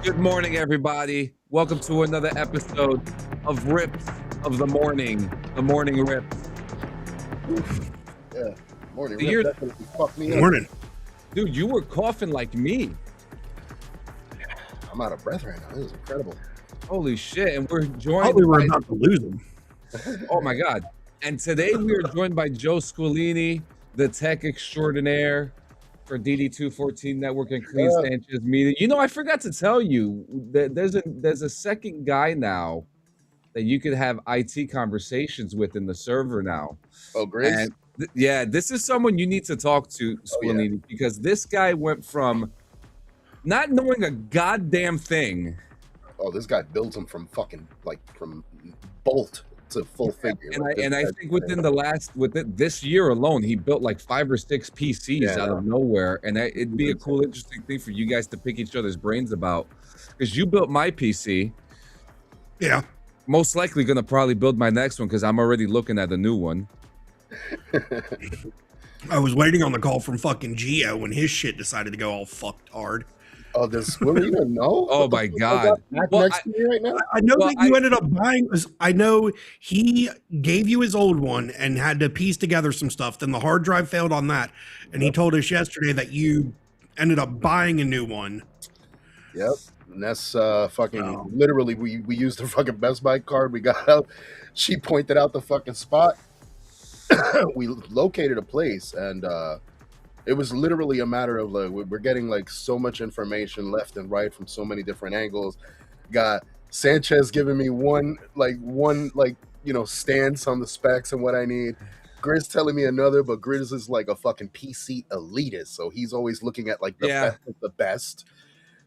Good morning, everybody. Welcome to another episode of Rips of the Morning. The Morning Rips. Yeah, morning. You're- Rip definitely fucked me up. Morning. Dude, you were coughing like me. I'm out of breath right now. This is incredible. Holy shit. And we're Thought joined we were by, about to lose him. oh my God. And today we are joined by Joe Squilini, the tech extraordinaire for DD214 Network and Clean Yeah. Sanchez Media. You know, I forgot to tell you that there's a second guy now that you could have IT conversations with in the server now. Oh, Grizz? And yeah, this is someone you need to talk to, Squilini, because this guy went from not knowing a goddamn thing. Oh, this guy builds them from fucking, like, from bolt to full figure. And I think within this year alone, he built like 5 or 6 PCs out of nowhere. And it'd be a cool, interesting thing for you guys to pick each other's brains about. Because you built my PC. Yeah. Most likely going to probably build my next one because I'm already looking at a new one. I was waiting on the call from fucking Gio when his shit decided to go all fucked hard. Oh, does Squilly even know? Oh my God. Well, Next to me right now? I know Well, that you ended up buying. I know he gave you his old one and had to piece together some stuff. Then the hard drive failed on that. And he told us yesterday that you ended up buying a new one. Yep. And that's fucking literally we used the fucking Best Buy card we got out. She pointed out the fucking spot. We located a place and it was literally a matter of like we're getting like so much information left and right from so many different angles. Got Sanchez giving me one stance on the specs and what I need. Grizz telling me another, but Grizz is like a fucking PC elitist, so he's always looking at like the best of the best.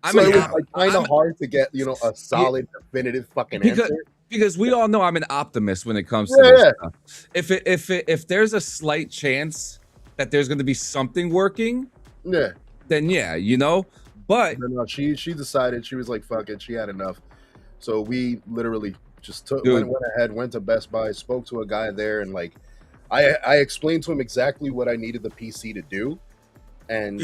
I So mean, it was like kind of hard to get a solid, definitive fucking answer. Because we all know I'm an optimist when it comes to this stuff. If there's a slight chance that there's going to be something working, then yeah, you know. But no, she decided, she was like, fuck it, she had enough. So we literally just went ahead, went to Best Buy, spoke to a guy there, and like I explained to him exactly what I needed the PC to do, and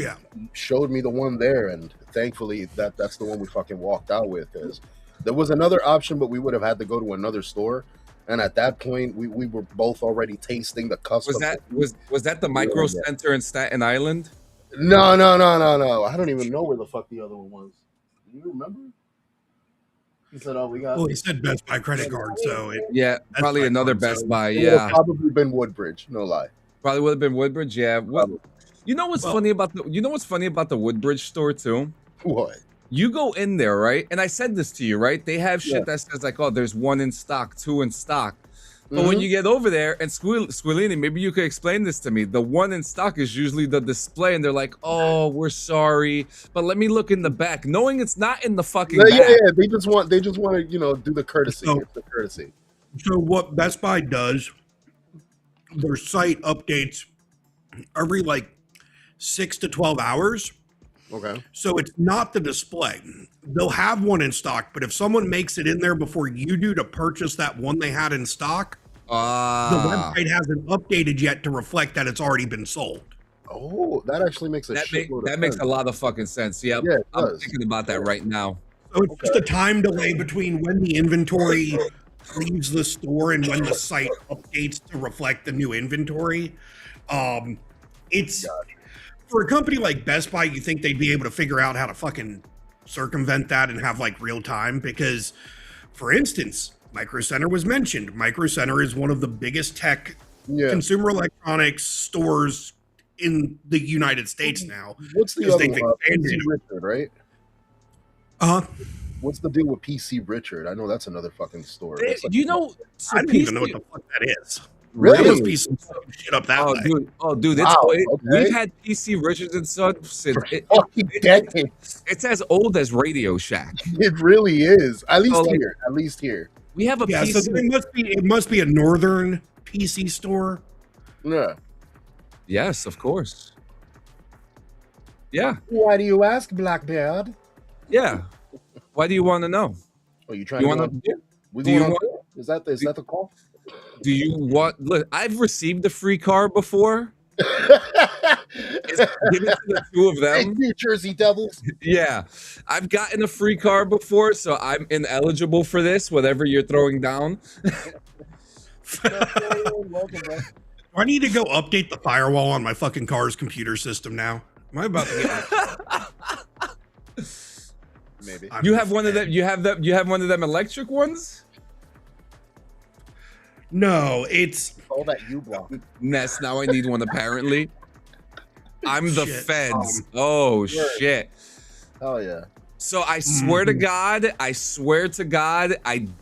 showed me the one there, and thankfully that's the one we fucking walked out with. Because there was another option, but we would have had to go to another store. And at that point, we were both already tasting the custom. Was that the Micro Center in Staten Island? No. I don't even know where the fuck the other one was. Do you remember? He said, "Oh, we got." Well, he said Best Buy credit card, so probably another Best Buy. It would have probably been Woodbridge. No lie. Probably would have been Woodbridge. Yeah. You know what's funny about the Woodbridge store too? What? You go in there, right? And I said this to you, right? They have shit that says like, oh, there's 1 in stock, 2 in stock. But when you get over there, and Squilini, maybe you could explain this to me. The 1 in stock is usually the display, and they're like, oh, we're sorry, but let me look in the back, knowing it's not in the fucking back. Yeah. They just want to, do the courtesy. So, it's the courtesy. So what Best Buy does, their site updates every like 6 to 12 hours. Okay. So it's not the display. They'll have one in stock, but if someone makes it in there before you do to purchase that one they had in stock, the website hasn't updated yet to reflect that it's already been sold. Oh, that actually makes that makes a lot of fucking sense. Yep. Yeah, I'm thinking about that right now. So it's just a time delay between when the inventory leaves the store and when the site updates to reflect the new inventory. It's for a company like Best Buy, you think they'd be able to figure out how to fucking circumvent that and have like real time? Because, for instance, Micro Center was mentioned. Micro Center is one of the biggest tech consumer electronics stores in the United States now. What's the other one? PC Richard, right? What's the deal with PC Richard? I know that's another fucking store. I don't even know what the fuck that is. Really? There must be some shit up that way. Dude, we've had PC Richards and Sons since it's as old as Radio Shack. It really is. At least here. We have a PC. So it must be a northern PC store. Yeah. Yes, of course. Yeah. Why do you ask, Blackbeard? Yeah. Why do you want to know? Oh, you trying to? Is that the call? Do you want? Look, I've received a free car before. give it to the two of them. New Jersey Devils. Yeah, I've gotten a free car before, so I'm ineligible for this. Whatever you're throwing down. Welcome, bro. I need to go update the firewall on my fucking car's computer system now. Am I about to get Maybe. You have one of them. You have one of them electric ones. No, it's all that U block. Ness. Now I need one. Apparently, I'm the feds. Oh shit. Oh yeah. So I swear to God, I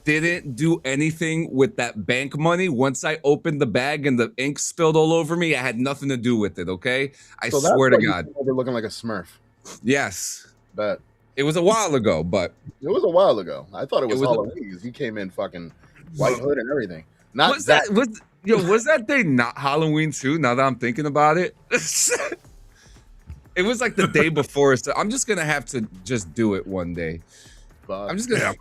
didn't do anything with that bank money. Once I opened the bag and the ink spilled all over me, I had nothing to do with it. Okay, I swear to God. You're looking like a Smurf. Yes, but it was a while ago. But it was a while ago. I thought it was Halloween. You came in fucking white hood and everything. Not was that was that day not Halloween too? Now that I'm thinking about it. It was like the day before, so I'm just gonna have to just do it one day. I'm just gonna,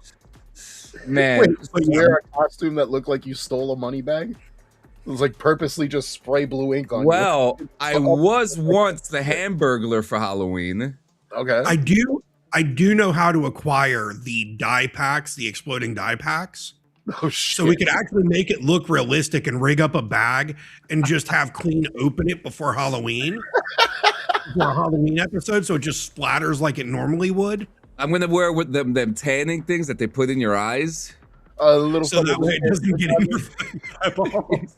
man. Wait, so you wear a costume that looked like you stole a money bag? It was like purposely just spray blue ink on you. Well, I was once the Hamburglar for Halloween. Okay, I do know how to acquire the die packs, the exploding die packs. Oh shit! So we could actually make it look realistic and rig up a bag and just have Clean open it before Halloween. For a Halloween episode, so it just splatters like it normally would. I'm gonna wear with them tanning things that they put in your eyes. A little so that way it doesn't get in your eyeballs.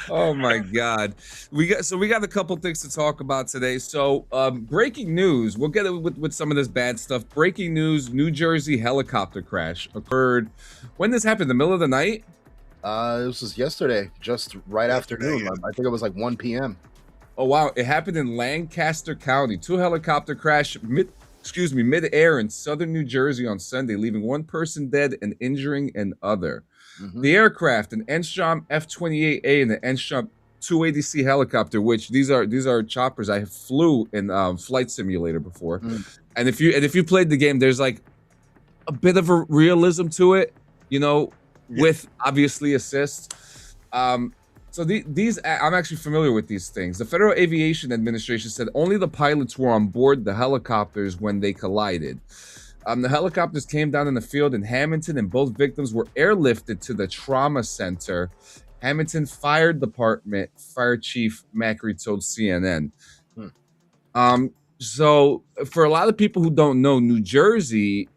Oh my God, we got a couple things to talk about today. So breaking news, we'll get it with some of this bad stuff. Breaking news: New Jersey helicopter crash occurred. When this happened, in the middle of the night? This was yesterday, just right afternoon. I think it was like 1 p.m. Oh wow! It happened in Lancaster County. 2 helicopter crash mid-air in southern New Jersey on Sunday, leaving 1 person dead and injuring another. The aircraft, an Enstrom F-28A and an Enstrom 280C helicopter, which these are choppers. I flew in Flight Simulator before, and if you played the game, there's like a bit of a realism to it, you know, with obviously assists. So these, I'm actually familiar with these things. The Federal Aviation Administration said only the pilots were on board the helicopters when they collided. The helicopters came down in the field in Hamilton, and both victims were airlifted to the trauma center. Hamilton Fire Department Fire Chief Macri told CNN. So for a lot of people who don't know, New Jersey,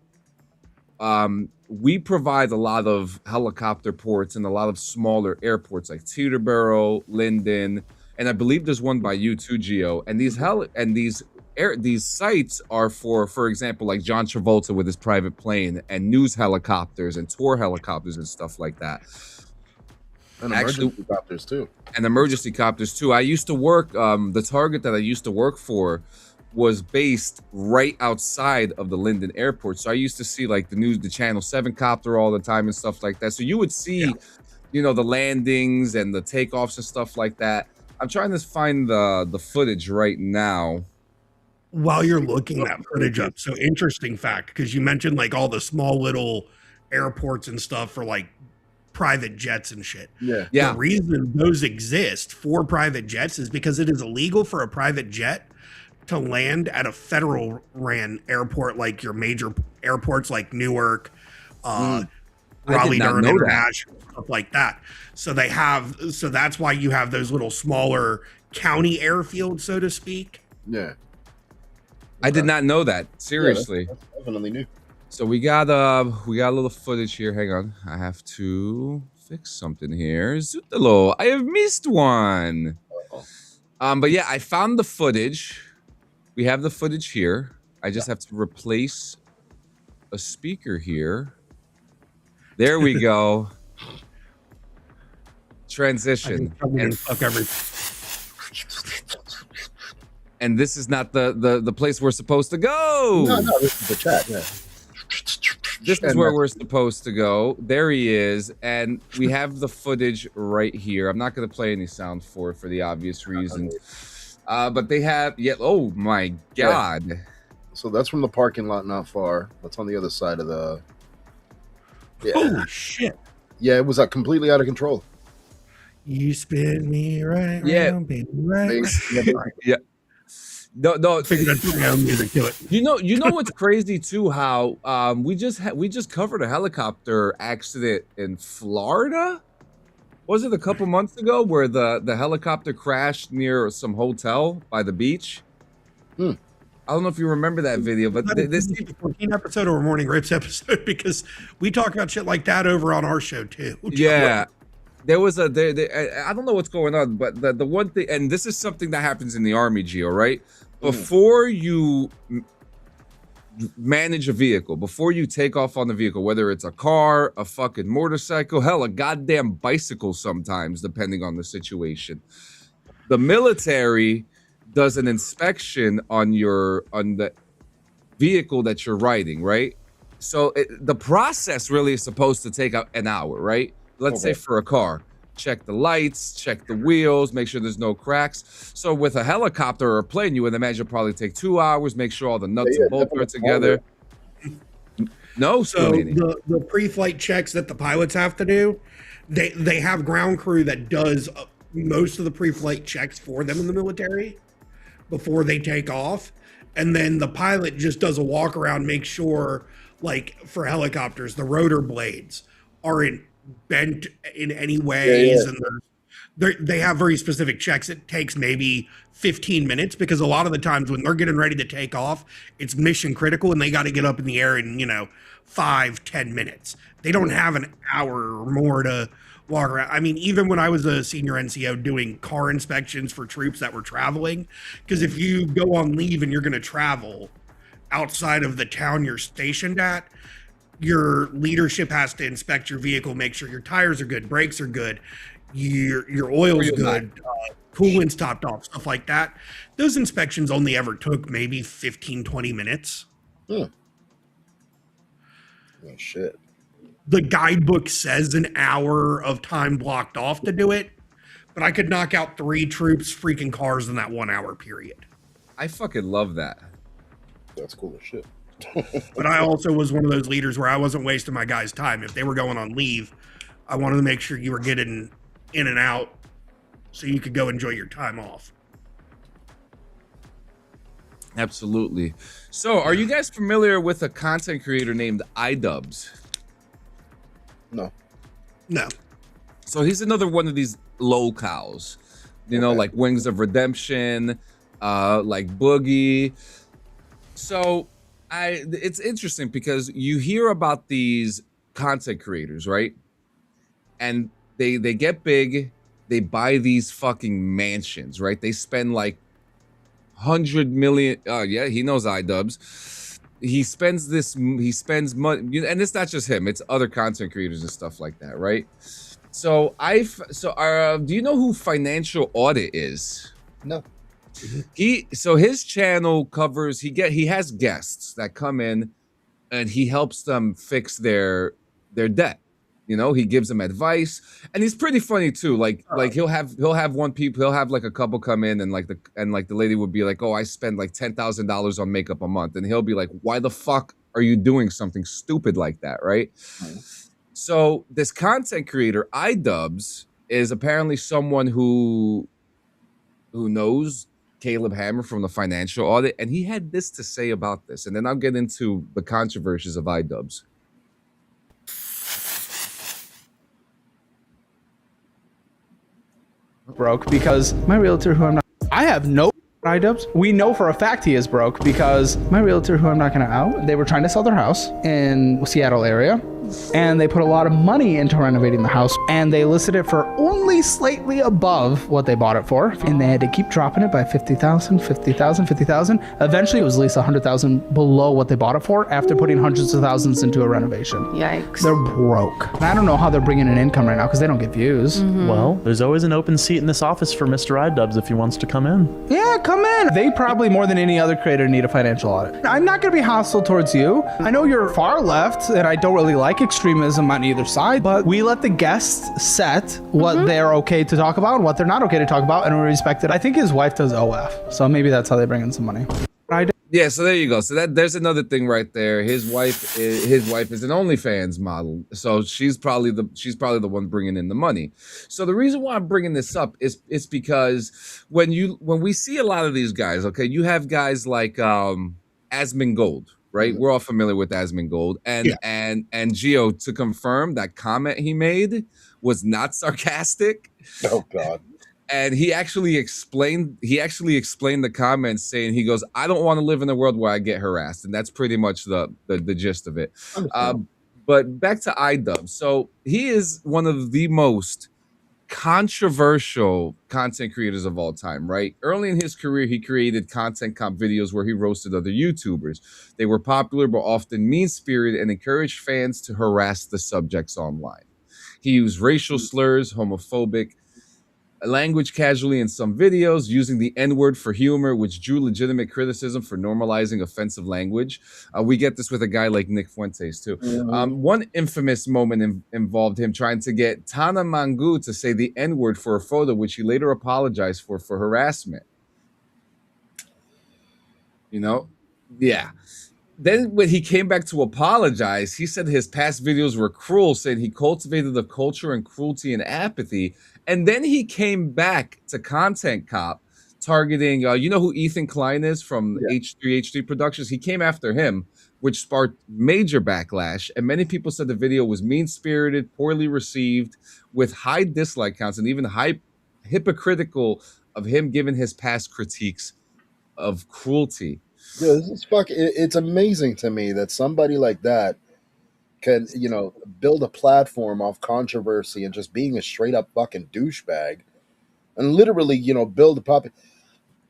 we provide a lot of helicopter ports and a lot of smaller airports like Teterboro, Linden, and I believe there's one by you too, Gio. And these sites are for example, like John Travolta with his private plane, and news helicopters and tour helicopters and stuff like that. And emergency copters too. And emergency copters too. I used to work. The target that I used to work for was based right outside of the Linden Airport. So I used to see like the Channel 7 copter all the time and stuff like that. So you would see, you know, the landings and the takeoffs and stuff like that. I'm trying to find the footage right now. While you're looking that footage up, so interesting fact, because you mentioned like all the small little airports and stuff for like private jets and shit. Yeah. The reason those exist for private jets is because it is illegal for a private jet to land at a federal ran airport, like your major airports like Newark, Raleigh, Durham International, stuff like that. So that's why you have those little smaller county airfields, so to speak. Yeah. I did not know that. Seriously. That's definitely new. So we got a little footage here. Hang on. I have to fix something here. Zutalo, I have missed one. But yeah, I found the footage. We have the footage here. I just have to replace a speaker here. There we go. Transition. And this is not the place we're supposed to go. No, this is the chat. Yeah. This is where we're supposed to go. There he is, and we have the footage right here. I'm not going to play any sound for the obvious reason. But they have, oh my God. Yeah. So that's from the parking lot not far. That's on the other side of the... Yeah. Holy shit. Yeah, it was completely out of control. You spin me right Yeah. round, baby, right. Yeah. No. Figure that music to it. You know what's crazy too? How we just covered a helicopter accident in Florida. Was it a couple months ago where the helicopter crashed near some hotel by the beach? I don't know if you remember that video, but this 14 episode or a Morning Rips episode, because we talk about shit like that over on our show too. Yeah. There was I don't know what's going on, but the one thing, and this is something that happens in the Army, Gio, right? Before you manage a vehicle, before you take off on the vehicle, whether it's a car, a fucking motorcycle, hell, a goddamn bicycle sometimes, depending on the situation, the military does an inspection on the vehicle that you're riding, right? So the process really is supposed to take an hour, right? Let's say for a car, check the lights, check the wheels, make sure there's no cracks. So with a helicopter or a plane, you would imagine probably take 2 hours, make sure all the nuts and bolts are together. No, so the pre-flight checks that the pilots have to do, they have ground crew that does most of the pre-flight checks for them in the military before they take off. And then the pilot just does a walk around, make sure, like for helicopters, the rotor blades aren't bent in any ways. And they have very specific checks. It takes maybe 15 minutes because a lot of the times when they're getting ready to take off, it's mission critical and they got to get up in the air in, 5-10 minutes. They don't have an hour or more to walk around. I mean, even when I was a senior NCO doing car inspections for troops that were traveling, because if you go on leave and you're going to travel outside of the town you're stationed at, your leadership has to inspect your vehicle, make sure your tires are good, brakes are good, your oil's good, coolant's topped off, stuff like that. Those inspections only ever took maybe 15-20 minutes. Oh shit. The guidebook says an hour of time blocked off to do it, but I could knock out 3 troops freaking cars in that 1 hour period. I fucking love that. That's cool as shit. But I also was one of those leaders where I wasn't wasting my guys' time. If they were going on leave, I wanted to make sure you were getting in and out so you could go enjoy your time off. Absolutely. So, are you guys familiar with a content creator named iDubbbz? No. So he's another one of these locals, like Wings of Redemption, like Boogie. So it's interesting because you hear about these content creators, right? And they get big, they buy these fucking mansions, right? They spend like 100 million. Yeah, he knows iDubbbz. He spends money, and it's not just him, it's other content creators and stuff like that, right? So do you know who Financial Audit is? No. His channel covers, he has guests that come in and he helps them fix their debt. He gives them advice, and he's pretty funny too. Like he'll have like a couple come in and the lady would be like, "Oh, I spend like $10,000 on makeup a month," and he'll be like, "Why the fuck are you doing something stupid like that?" Right? So this content creator iDubbbz is apparently someone who knows Caleb Hammer from the Financial Audit, and he had this to say about this, and then I'll get into the controversies of iDubbbz. Broke because my realtor, who I have no iDubbbz. We know for a fact he is broke because my realtor, who I'm not going to out, they were trying to sell their house in Seattle area, and they put a lot of money into renovating the house, and they listed it for only slightly above what they bought it for, and they had to keep dropping it by 50,000, 50,000, 50,000. Eventually, it was at least 100,000 below what they bought it for after putting hundreds of thousands into a renovation. Yikes. They're broke. And I don't know how they're bringing in income right now because they don't get views. Well, there's always an open seat in this office for Mr. iDubbbz if he wants to come in. Yeah, come in. They probably more than any other creator need a financial audit. I'm not going to be hostile towards you. I know you're far left and I don't really like extremism on either side, but we let the guests set what they're okay to talk about and what they're not okay to talk about, and we respect it. I think his wife does OF, so maybe that's how they bring in some money. Yeah, so there you go. So there's another thing right there. His wife is an OnlyFans model, so she's probably the one bringing in the money. So the reason why I'm bringing this up is because when we see a lot of these guys, okay, you have guys like Asmongold, right? We're all familiar with Asmongold, and Gio, to confirm that comment he made was not sarcastic. Oh God. And he actually explained the comments, saying, he goes, I don't want to live in a world where I get harassed. And that's pretty much the gist of it. But back to iDub. So he is one of the most controversial content creators of all time, right? Early in his career, he created content comp videos where he roasted other YouTubers. They were popular, but often mean-spirited and encouraged fans to harass the subjects online. He used racial slurs, homophobic language casually in some videos, using the N-word for humor, which drew legitimate criticism for normalizing offensive language. We get this with a guy like Nick Fuentes, too. One infamous moment involved him trying to get Tana Mangu to say the N-word for a photo, which he later apologized for harassment. You know? Yeah. Then when he came back to apologize, he said his past videos were cruel, saying he cultivated the culture and cruelty and apathy. And then he came back to Content Cop, targeting, you know who Ethan Klein is from H3H3 Productions? He came after him, which sparked major backlash. And many people said the video was mean-spirited, poorly received, with high dislike counts, and even hypocritical of him giving his past critiques of cruelty. Yeah, this is it's amazing to me that somebody like that can, build a platform off controversy and just being a straight up fucking douchebag, and literally, build a puppet.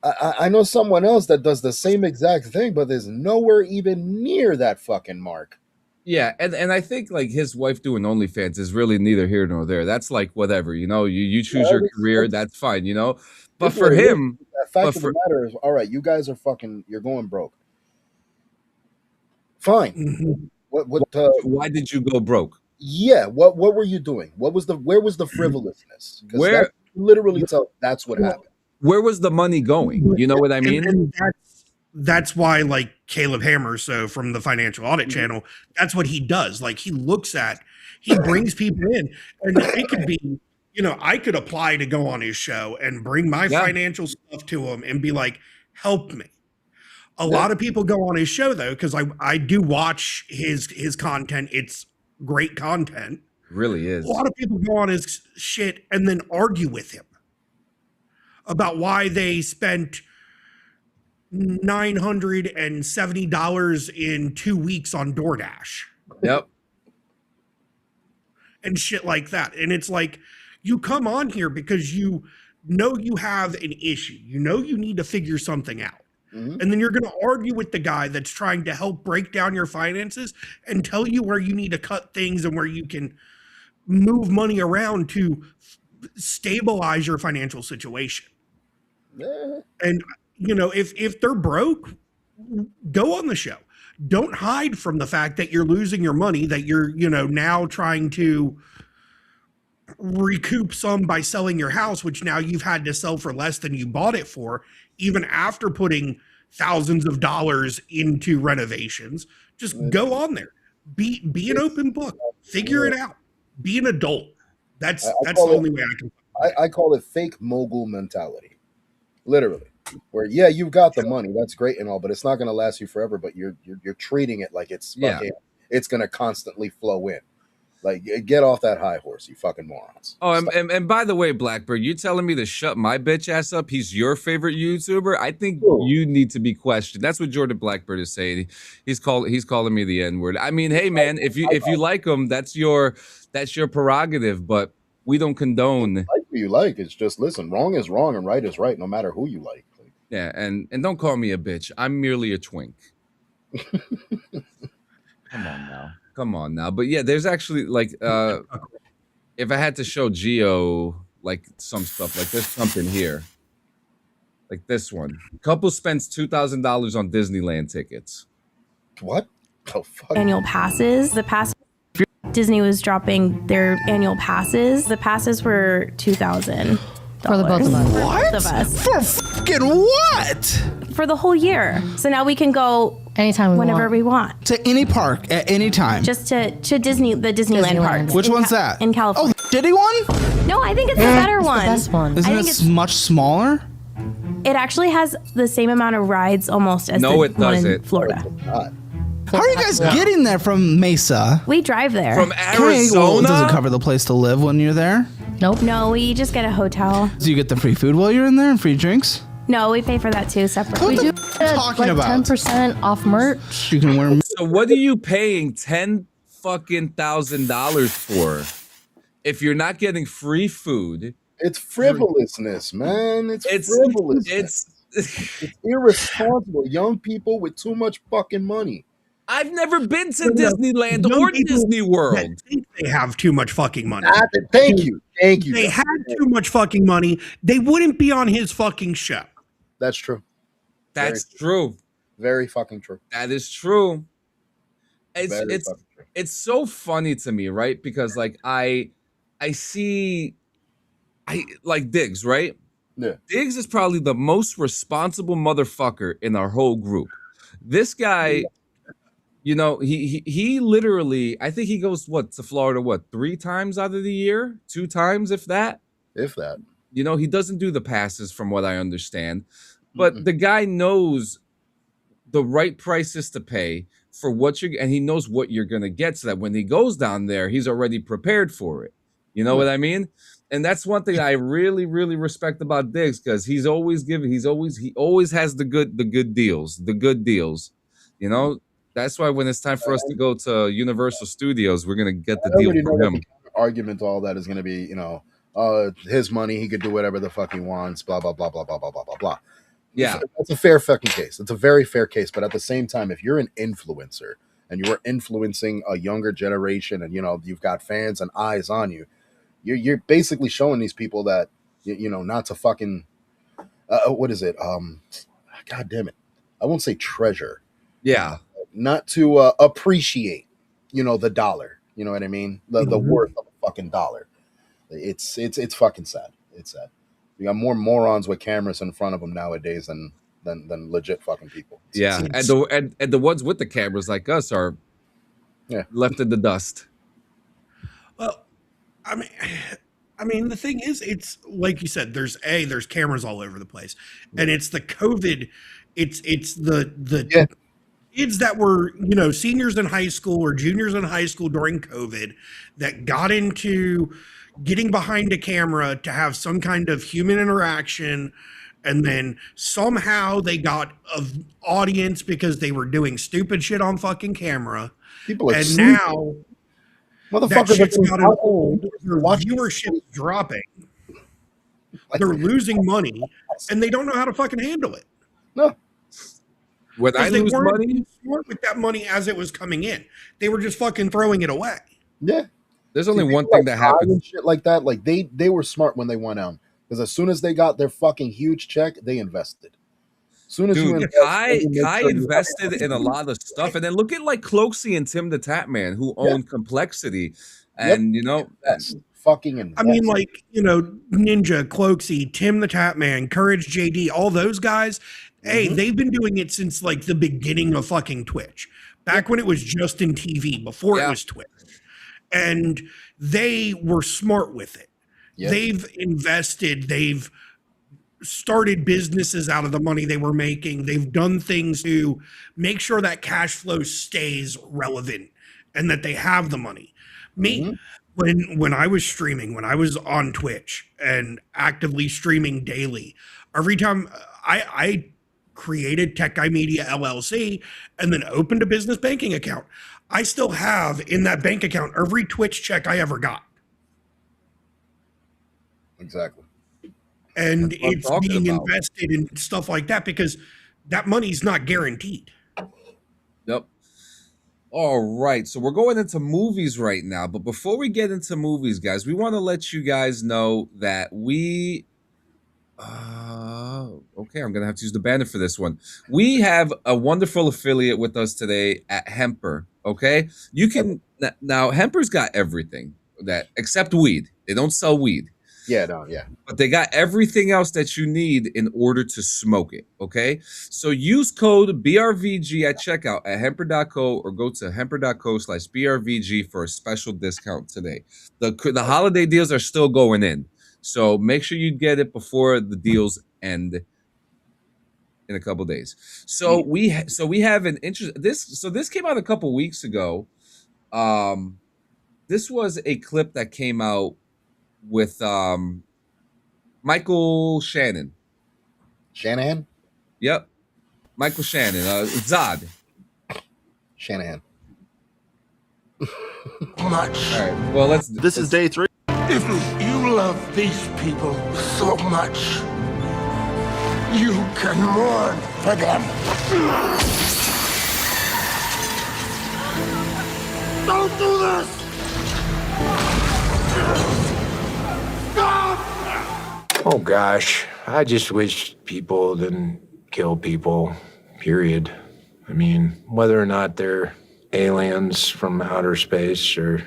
I know someone else that does the same exact thing, but there's nowhere even near that fucking mark. Yeah, and I think like his wife doing OnlyFans is really neither here nor there. That's like whatever, you choose your career, that's fine, But for him, the fact of the matter is, all right, you guys are you're going broke. Fine. Mm-hmm. Why did you go broke? Yeah, what were you doing? Where was the frivolousness? Where literally that's what happened. Where was the money going? You know what I mean? And that's why, like, Caleb Hammer, so from the Financial Audit Channel, that's what he does. Like, he brings people in, and it could be, I could apply to go on his show and bring my financial stuff to him and be like, help me. A lot of people go on his show, though, because I do watch his content. It's great content. It really is. A lot of people go on his shit and then argue with him about why they spent $970 in 2 weeks on DoorDash. Yep. And shit like that. And it's like, you come on here because you know you have an issue. You know you need to figure something out. Mm-hmm. And then you're going to argue with the guy that's trying to help break down your finances and tell you where you need to cut things and where you can move money around to stabilize your financial situation. Yeah. And, if they're broke, go on the show. Don't hide from the fact that you're losing your money, that you're, now trying to recoup some by selling your house, which now you've had to sell for less than you bought it for, even after putting thousands of dollars into renovations. Just go on there. Be an open book. Figure it out. Be an adult. That's the only way I can. I call it fake mogul mentality. Literally. Where you've got the money, that's great and all, but it's not going to last you forever. But you're treating it like it's it's going to constantly flow in. Like, get off that high horse, you fucking morons. Oh, and by the way, Blackbird, you telling me to shut my bitch ass up? He's your favorite YouTuber? I think you need to be questioned. That's what Jordan Blackbird is saying. He's calling me the N-word. I mean, hey man, if you like him, that's your prerogative, but we don't condone. Like who you like. It's just, listen, wrong is wrong and right is right, no matter who you like. Yeah, and don't call me a bitch. I'm merely a twink. Come on now. But yeah, there's actually like if I had to show Gio like some stuff, like there's something here. Like this one. Couple spends $2,000 on Disneyland tickets. What? Oh fuck. Annual passes. Disney was dropping their annual passes. The passes were $2,000 for the both of us. What? Both of us. For Fucking what? For the whole year. So now we can go anytime whenever we want. To any park at any time. Just to Disney, the Disneyland park. Which one's that? In California. Oh, the shitty one? No, I think it's the better one. The best one. Isn't it much smaller? It actually has the same amount of rides almost as the one in Florida. How are you guys getting there from Mesa? We drive there. From Arizona? Well, it doesn't cover the place to live when you're there. Nope. No, we just get a hotel. Do you get the free food while you're in there and free drinks? No, we pay for that too separately. What We the do f- talking like about? 10% off merch. You can wear. So what are you paying $10,000 for if you're not getting free food? It's frivolousness, man. It's frivolousness. It's irresponsible. Young people with too much fucking money. I've never been to Disneyland or Disney World. Think they have too much fucking money. Thank you. If they had too much fucking money, they wouldn't be on his fucking show. That's true. That's true. Very fucking true. That is true. Very fucking true. It's so funny to me, right? Because like I see like Diggs, right? Yeah. Diggs is probably the most responsible motherfucker in our whole group. This guy, you know, he literally, I think he goes to Florida 3 times out of the year, 2 times if that. If that. You know, he doesn't do the passes from what I understand. But the guy knows the right prices to pay for what and he knows what you're going to get so that when he goes down there, he's already prepared for it. You know what I mean? And that's one thing I really, really respect about Diggs, because he always has the good deals. You know, that's why when it's time for us to go to Universal Studios, we're gonna get the deal from him. Argument to all that is gonna be, you know, his money, he could do whatever the fuck he wants, blah blah blah blah blah blah blah blah blah. Yeah, that's a fair fucking case. It's a very fair case. But at the same time, if you're an influencer and you're influencing a younger generation, and you know you've got fans and eyes on you, you're basically showing these people that you know not to fucking what is it? God damn it! I won't say treasure. Yeah, not to appreciate, you know, the dollar. You know what I mean? The worth of a fucking dollar. It's fucking sad. It's sad. You got more morons with cameras in front of them nowadays than legit fucking people. And the ones with the cameras like us are left in the dust. Well, I mean, the thing is, it's like you said. There's cameras all over the place, and it's the COVID. It's the kids that were, you know, seniors in high school or juniors in high school during COVID that got into getting behind a camera to have some kind of human interaction, and then somehow they got an audience because they were doing stupid shit on fucking camera. People are and sleeping. now that Motherfuckers shit's are gotten old. Their viewership's dropping. They're losing money, and they don't know how to fucking handle it. No. When I lose money, smart with that money as it was coming in, they were just fucking throwing it away. Yeah. There's only one thing that happened. Shit like that. Like they were smart when they went out, because as soon as they got their fucking huge check, they invested. As soon as you invest, Kai invested in a lot of stuff, and then look at like Cloxy and Tim the Tap Man, who own Complexity, and you know, fucking invest. I mean, like, you know, Ninja, Cloxy, Tim the Tap Man, Courage JD, all those guys. Hey, they've been doing it since like the beginning of fucking Twitch, back when it was just in TV, before it was Twitch. And they were smart with it. Yep. They've invested, they've started businesses out of the money they were making. They've done things to make sure that cash flow stays relevant and that they have the money. Me, when I was streaming, when I was on Twitch and actively streaming daily, every time I created Tech Guy Media LLC and then opened a business banking account, I still have in that bank account every Twitch check I ever got. Exactly. And it's being invested in stuff like that because that money's not guaranteed. Yep. All right. So we're going into movies right now. But before we get into movies, guys, we want to let you guys know that we... okay, I'm going to have to use the banner for this one. We have a wonderful affiliate with us today at Hemper. Okay? You can... Now, Hemper's got everything that except weed. They don't sell weed. Yeah, no, yeah. But they got everything else that you need in order to smoke it. Okay. So use code BRVG at checkout at hemper.co or go to hemper.co/BRVG for a special discount today. The holiday deals are still going in. So make sure you get it before the deals end in a couple days. So we have an interest. This came out a couple weeks ago. This was a clip that came out with Michael Shannon. Shanahan? Yep. Michael Shannon. Zod. Shanahan. Much. All right. Well, This is day 3. If you love these people so much, you can mourn for them. Don't do this! Stop! Oh gosh, I just wish people didn't kill people, period. I mean, whether or not they're aliens from outer space or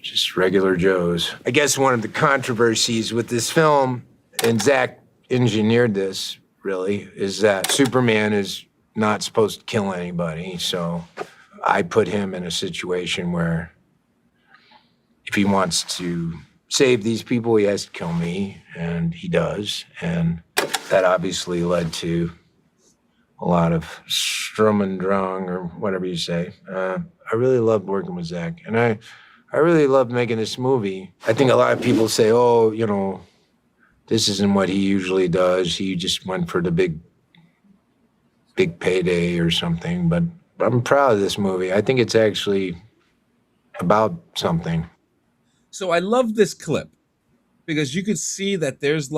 just regular Joes. I guess one of the controversies with this film, and Zach engineered this really, is that Superman is not supposed to kill anybody. So I put him in a situation where if he wants to save these people, he has to kill me, and he does. And that obviously led to a lot of strum and drang, or whatever you say. I really loved working with Zach, and I really loved making this movie. I think a lot of people say, oh, you know, this isn't what he usually does. He just went for the big payday or something. But I'm proud of this movie. I think it's actually about something. So I love this clip because you could see that there's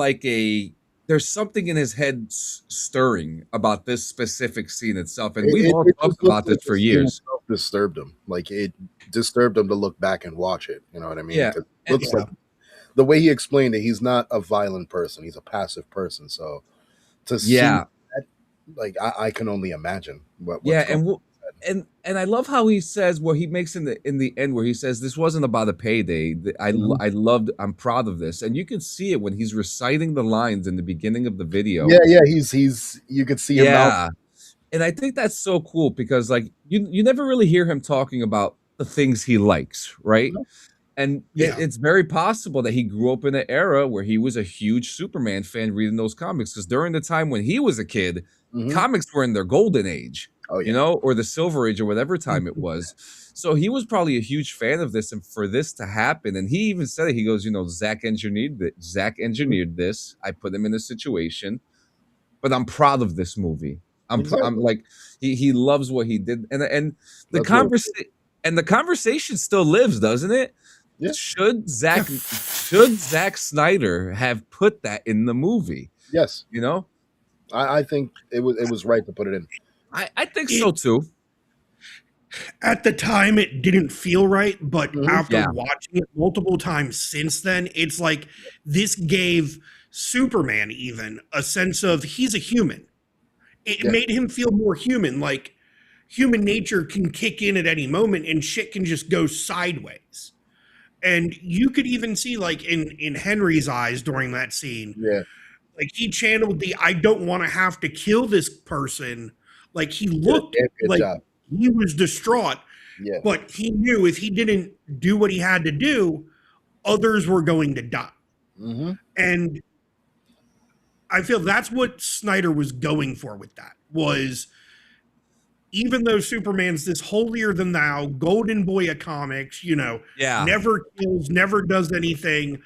something in his head stirring about this specific scene itself. And we've all talked about this for years. Disturbed him. Like, it disturbed him to look back and watch it. You know what I mean? Yeah. It looks like the way he explained it, he's not a violent person. He's a passive person. So to see that, like, I can only imagine what's going on. And I love how he says what he makes in the end, where he says this wasn't about a payday. I'm proud of this, and you can see it when he's reciting the lines in the beginning of the video. Yeah, he's you could see him. Yeah, and I think that's so cool because like you never really hear him talking about the things he likes, right? And it's very possible that he grew up in an era where he was a huge Superman fan, reading those comics, because during the time when he was a kid, comics were in their golden age. Oh, yeah. You know, or the Silver Age, or whatever time it was. So he was probably a huge fan of this, and for this to happen, and he even said it. He goes, you know, Zach engineered this. I put him in a situation, but I'm proud of this movie. I'm like, he loves what he did, and the conversation still lives, doesn't it? Yeah. Should Zack Snyder have put that in the movie? Yes. You know, I think it was right to put it in. I think so too. At the time, it didn't feel right, but after watching it multiple times since then, it's like this gave Superman even a sense of he's a human. It made him feel more human, like human nature can kick in at any moment and shit can just go sideways. And you could even see, like, in Henry's eyes during that scene, like he channeled the I don't want to have to kill this person. Like, he looked like he was distraught, but he knew if he didn't do what he had to do, others were going to die. And I feel that's what Snyder was going for with that, was even though Superman's this holier than thou, golden boy of comics, you know, never kills, never does anything,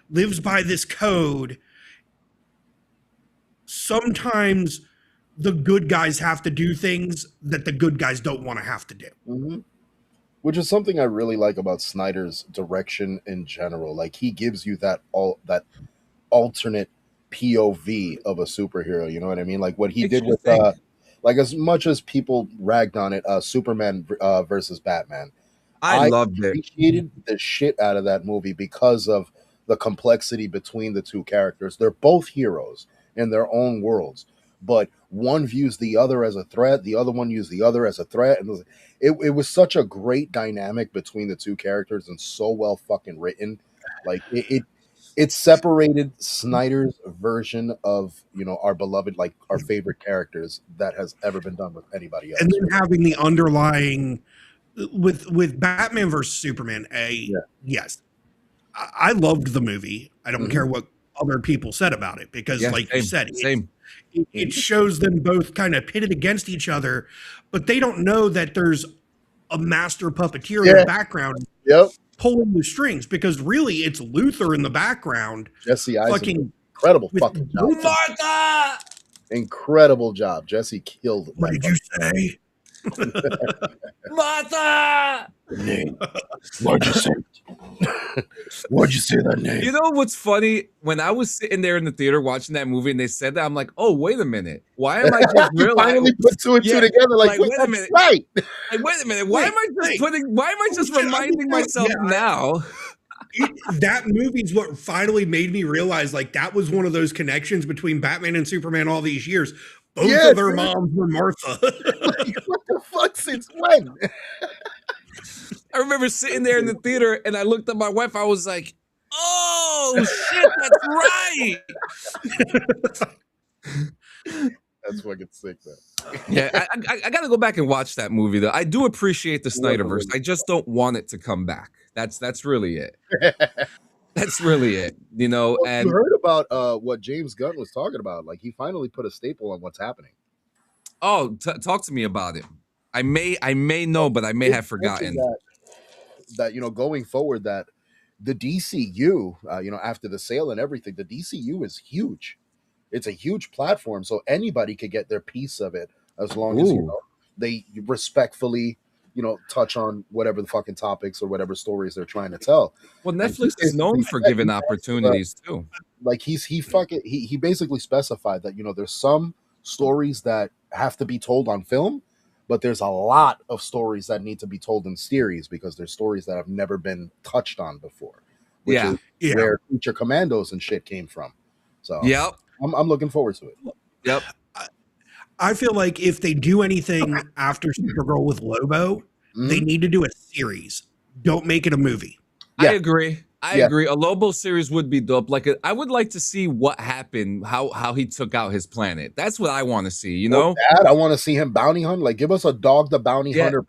lives by this code, sometimes the good guys have to do things that the good guys don't want to have to do. Which is something I really like about Snyder's direction in general. Like, he gives you that alternate POV of a superhero. You know what I mean? Like what he did with, like, as much as people ragged on it, Superman versus Batman. I loved it. Appreciated the shit out of that movie because of the complexity between the two characters. They're both heroes in their own worlds, but one views the other as a threat, the other one views the other as a threat, and it was such a great dynamic between the two characters and so well fucking written. Like it separated Snyder's version of our beloved, like our favorite characters that has ever been done with anybody else. And then having the underlying with Batman versus Superman. Yes, I loved the movie. I don't care what other people said about it because, like you said, it shows them both kind of pitted against each other, but they don't know that there's a master puppeteer in the background pulling the strings, because really it's Luthor in the background. Jesse Eisenberg, incredible fucking job. Martha! Incredible job. Jesse killed. What did you say? Martha! Name. Why'd you say? Why'd you say that name? You know what's funny? When I was sitting there in the theater watching that movie and they said that, I'm like, oh, wait a minute. Why am I just realizing? Finally put two and two together. Like wait a minute. Right. Like, wait a minute. Why am I just reminding myself now? That movie's what finally made me realize, like, that was one of those connections between Batman and Superman all these years. Both of their moms were Martha. Like, what the fuck? Since when? I remember sitting there in the theater and I looked at my wife. I was like, oh, shit, that's right. That's fucking sick, though. Yeah, I got to go back and watch that movie, though. I do appreciate the Snyderverse. I just don't want it to come back. That's really it. That's really it, Well, and you heard about what James Gunn was talking about. Like, he finally put a staple on what's happening. Oh, talk to me about it. I may know, but I may have forgotten that going forward, that the DCU, after the sale and everything, the DCU is huge. It's a huge platform, so anybody could get their piece of it as long as they respectfully touch on whatever the fucking topics or whatever stories they're trying to tell. Well, Netflix is known for giving opportunities too. Like he basically specified that there's some stories that have to be told on film, but there's a lot of stories that need to be told in series because there's stories that have never been touched on before. Which is where Future Commandos and shit came from. So I'm looking forward to it. Yep. I feel like if they do anything after Supergirl with Lobo, they need to do a series. Don't make it a movie. I agree. I agree. A Lobo series would be dope. Like, I would like to see what happened, how he took out his planet. That's what I want to see, Dad, I want to see him bounty hunt. Like, give us a Dog the Bounty Hunter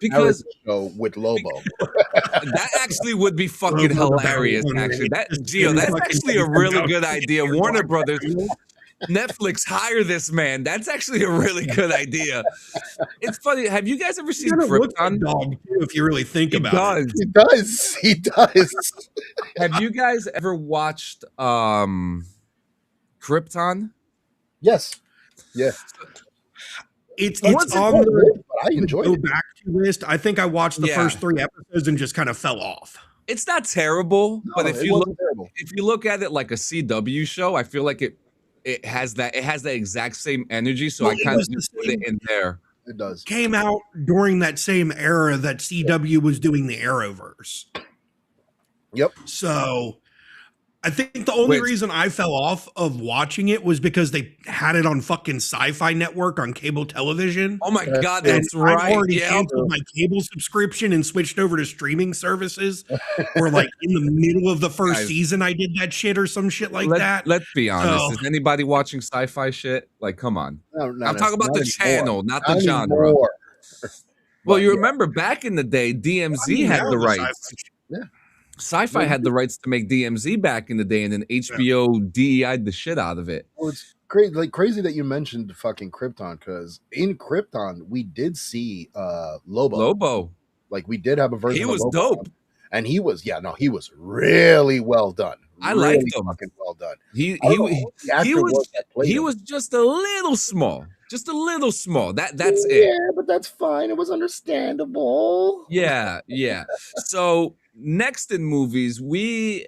show with Lobo. That actually would be fucking hilarious, actually. That's actually a really good idea. Warner Brothers, Netflix, hire this man. That's actually a really good idea. It's funny. Have you guys ever seen Krypton? Dog too, if you really think about it. He does. Have you guys ever watched Krypton? Yes. Yeah. It's on the I enjoyed go it. back to list. I think I watched the first 3 episodes and just kind of fell off. It's not terrible, but if you look at it like a CW show, I feel like it has that exact same energy, so I kind of just put it in there. It does. Came out during that same era that CW was doing the Arrowverse. Yep. So I think the only reason I fell off of watching it was because they had it on fucking Sci-Fi Network on cable television. Oh my God, that's right. I've already canceled my cable subscription and switched over to streaming services. Or like in the middle of the first season, I did that shit or some shit like that. Let's be honest. Is anybody watching sci-fi shit? Like, come on. No, I'm talking about the channel, not the genre. Well, you remember back in the day, DMZ had the rights. Yeah. Sci-Fi had the rights to make DMZ back in the day, and then HBO DEI'd the shit out of it. Well, it's crazy that you mentioned fucking Krypton, because in Krypton we did see Lobo. Like, we did have a version. He was of Lobo, dope, and he was really well done. I liked him. Fucking well done. He was just a little small. Just a little small. That's it. Yeah, but that's fine. It was understandable. Yeah. So next in movies, you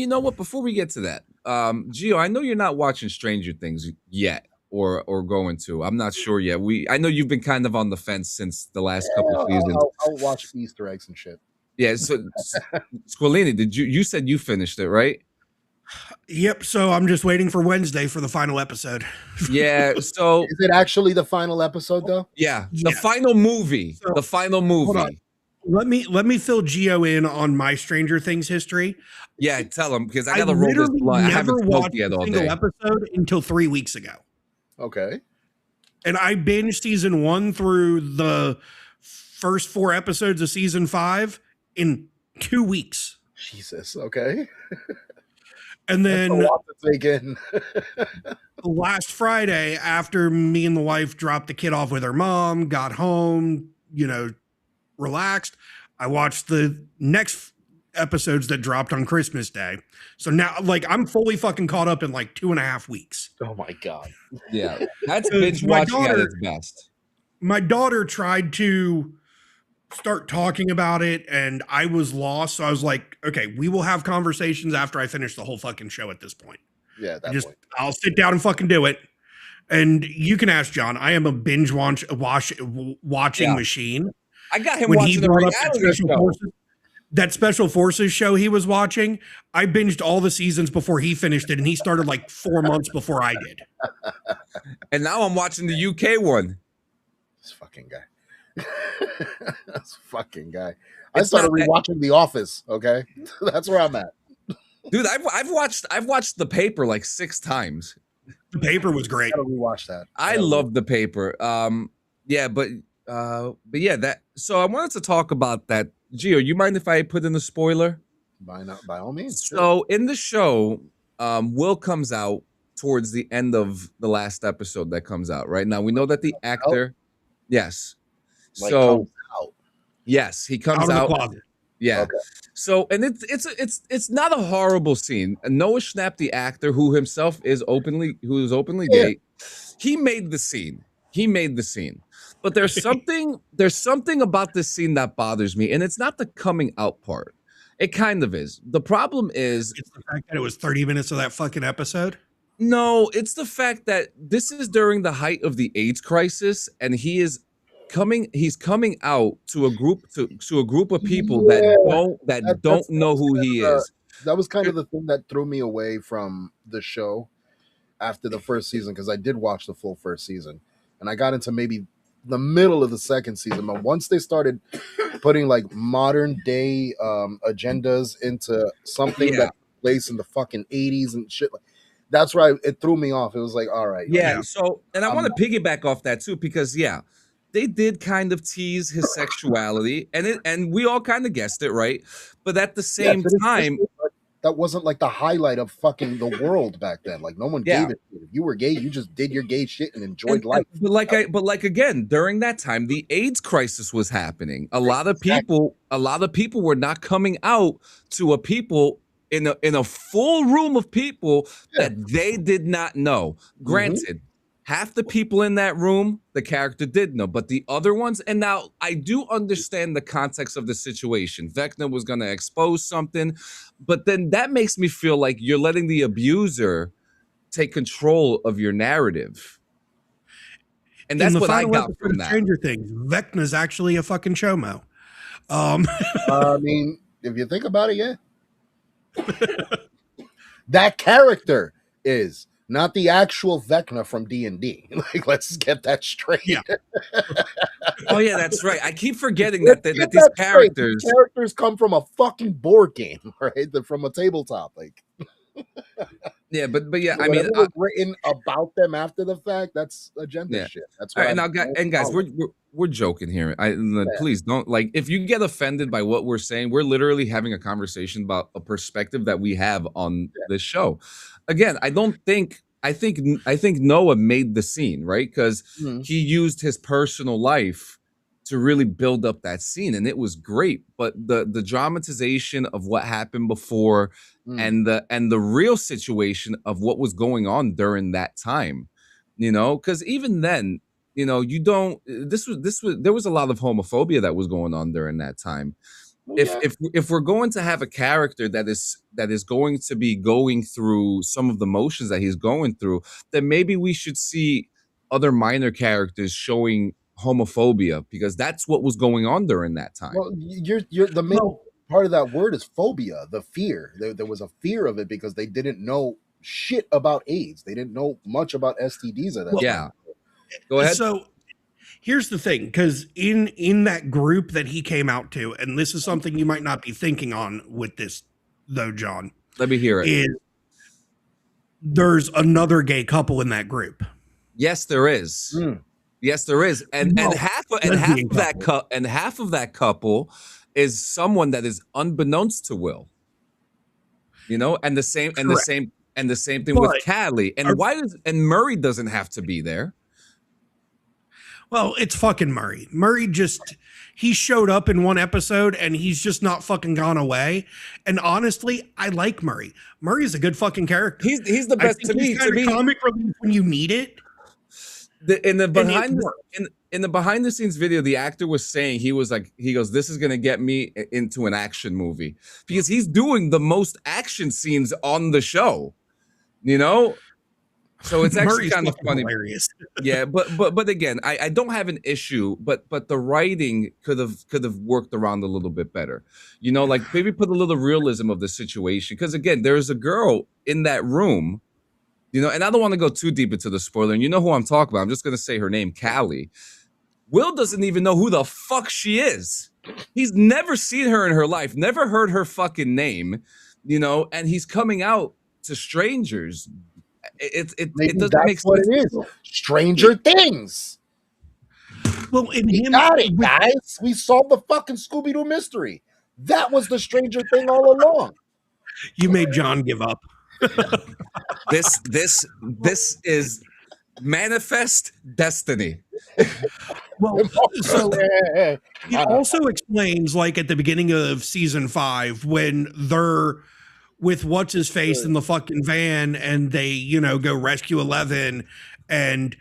know what? Before we get to that, Gio, I know you're not watching Stranger Things yet, or going to. I'm not sure yet. I know you've been kind of on the fence since the last couple of seasons. I'll watch Easter eggs and shit. Yeah. So, Squilini, you said you finished it, right? Yep. So I'm just waiting for Wednesday for the final episode. Yeah. So is it actually the final episode though? Yeah. The final movie. So, the final movie. let me fill Gio in on my Stranger Things history. Yeah, tell him because I I got to roll this literally blunt. I never haven't smoked watched yet a all single day. episode until 3 weeks ago. Okay. And I binged season 1 through the first 4 episodes of season 5 in 2 weeks. Jesus. Okay. And That's a then lot to take in. last Friday, after me and the wife dropped the kid off with her mom, got home, relaxed, I watched the next episodes that dropped on Christmas Day. So now, like, I'm fully fucking caught up in like 2.5 weeks. Oh my God. Yeah, that's binge watching at its best. My daughter tried to start talking about it and I was lost. So I was like, okay, we will have conversations after I finish the whole fucking show at this point. Yeah, I'll sit down and fucking do it. And you can ask John. I am a binge watching machine. I got him watching the reality show. That Special Forces show he was watching, I binged all the seasons before he finished it, and he started like 4 months before I did. And now I'm watching the UK one. This fucking guy. This fucking guy. I started rewatching The Office. Okay, that's where I'm at. Dude, I've watched The Paper like 6 times. The Paper was great. I gotta rewatch that. I love The Paper. Yeah, but yeah, that. So I wanted to talk about that. Gio, you mind if I put in a spoiler? By all means. So in the show, Will comes out towards the end of the last episode that comes out. Right now, we know that the actor, yes. Like so comes out. Yes, he comes out. Yeah. Okay. So and it's not a horrible scene. Noah Schnapp, the actor, who is openly gay, he made the scene. But there's something about this scene that bothers me, and it's not the coming out part. It kind of is. The problem is it's the fact that it was 30 minutes of that fucking episode. No, it's the fact that this is during the height of the AIDS crisis, and he's coming out to a group of people that don't know who he is. That was kind of the thing that threw me away from the show after the first season, because I did watch the full first season, and I got into maybe the middle of the second season. But once they started putting like modern day agendas into something that took place in the fucking 80s and shit, that's why it threw me off. It was like, all right. Yeah. So, and I want to piggyback off that too, because they did kind of tease his sexuality, and we all kind of guessed it, right? But at the same time, that wasn't like the highlight of fucking the world back then. Like no one gave it. If you were gay, you just did your gay shit and enjoyed life. But again, during that time, the AIDS crisis was happening. A lot of people were not coming out to a people in a full room of people that they did not know. Granted, half the people in that room, the character did know, but the other ones, and now I do understand the context of the situation. Vecna was going to expose something, but then that makes me feel like you're letting the abuser take control of your narrative. And that's what I got from that. Stranger Things, Vecna's actually a fucking chomo. I mean, if you think about it, yeah. That character is not the actual Vecna from D&D. Like, let's get that straight. Yeah. Oh yeah, that's right. I keep forgetting that these characters come from a fucking board game, right? They're from a tabletop, like. Yeah, but yeah, I mean, was written about them after the fact. That's agenda shit. That's right. Now, guys, we're joking here. Please don't if you get offended by what we're saying. We're literally having a conversation about a perspective that we have on this show. Again, I think Noah made the scene, right? Because he used his personal life to really build up that scene, and it was great. But the dramatization of what happened before and the real situation of what was going on during that time, because even then, there was a lot of homophobia that was going on during that time. If we're going to have a character that is going to be going through some of the motions that he's going through, then maybe we should see other minor characters showing homophobia, because that's what was going on during that time. Well, you're the main part of that word is phobia, the fear. There was a fear of it because they didn't know shit about AIDS. They didn't know much about STDs at that time. Go ahead. So Here's the thing, because in that group that he came out to, and this is something you might not be thinking on with this, though, John. Let me hear it. Is there's another gay couple in that group? Yes, there is. Yes, there is, and half of that couple is someone that is unbeknownst to Will. You know, and the same thing with Callie. And Murray doesn't have to be there. Well, it's fucking Murray. Murray he showed up in one episode and he's just not fucking gone away. And honestly, I like Murray. Murray's a good fucking character. He's the best to me. He's comic relief when you need it. In the behind the scenes video, the actor was saying, he goes, this is gonna get me into an action movie, because he's doing the most action scenes on the show, you know. So it's actually kind of funny. Hilarious. Yeah, but again, I don't have an issue, but the writing could have worked around a little bit better, you know, like maybe put a little realism of the situation, because again, there's a girl in that room. You know, and I don't want to go too deep into the spoiler, and you know who I'm talking about. I'm just going to say her name, Callie. Will doesn't even know who the fuck she is. He's never seen her in her life, never heard her fucking name, you know, and he's coming out to strangers. It doesn't make sense. What it is. Stranger Things. Well, we got it, guys. We solved the fucking Scooby-Doo mystery. That was the Stranger Thing all along. You made John give up. This is manifest destiny. Well, so it also explains, like at the beginning of season 5, when they're with what's his face in the fucking van, and they, you know, go rescue 11, and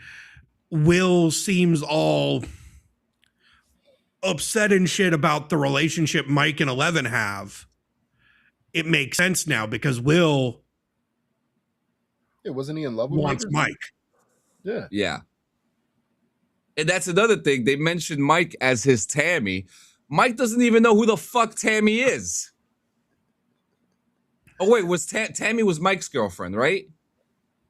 Will seems all upset and shit about the relationship Mike and 11 have. It makes sense now, because Will. Yeah, wasn't he in love with Mike? Yeah. Yeah. And that's another thing. They mentioned Mike as his Tammy. Mike doesn't even know who the fuck Tammy is. Oh, wait, Tammy was Mike's girlfriend, right?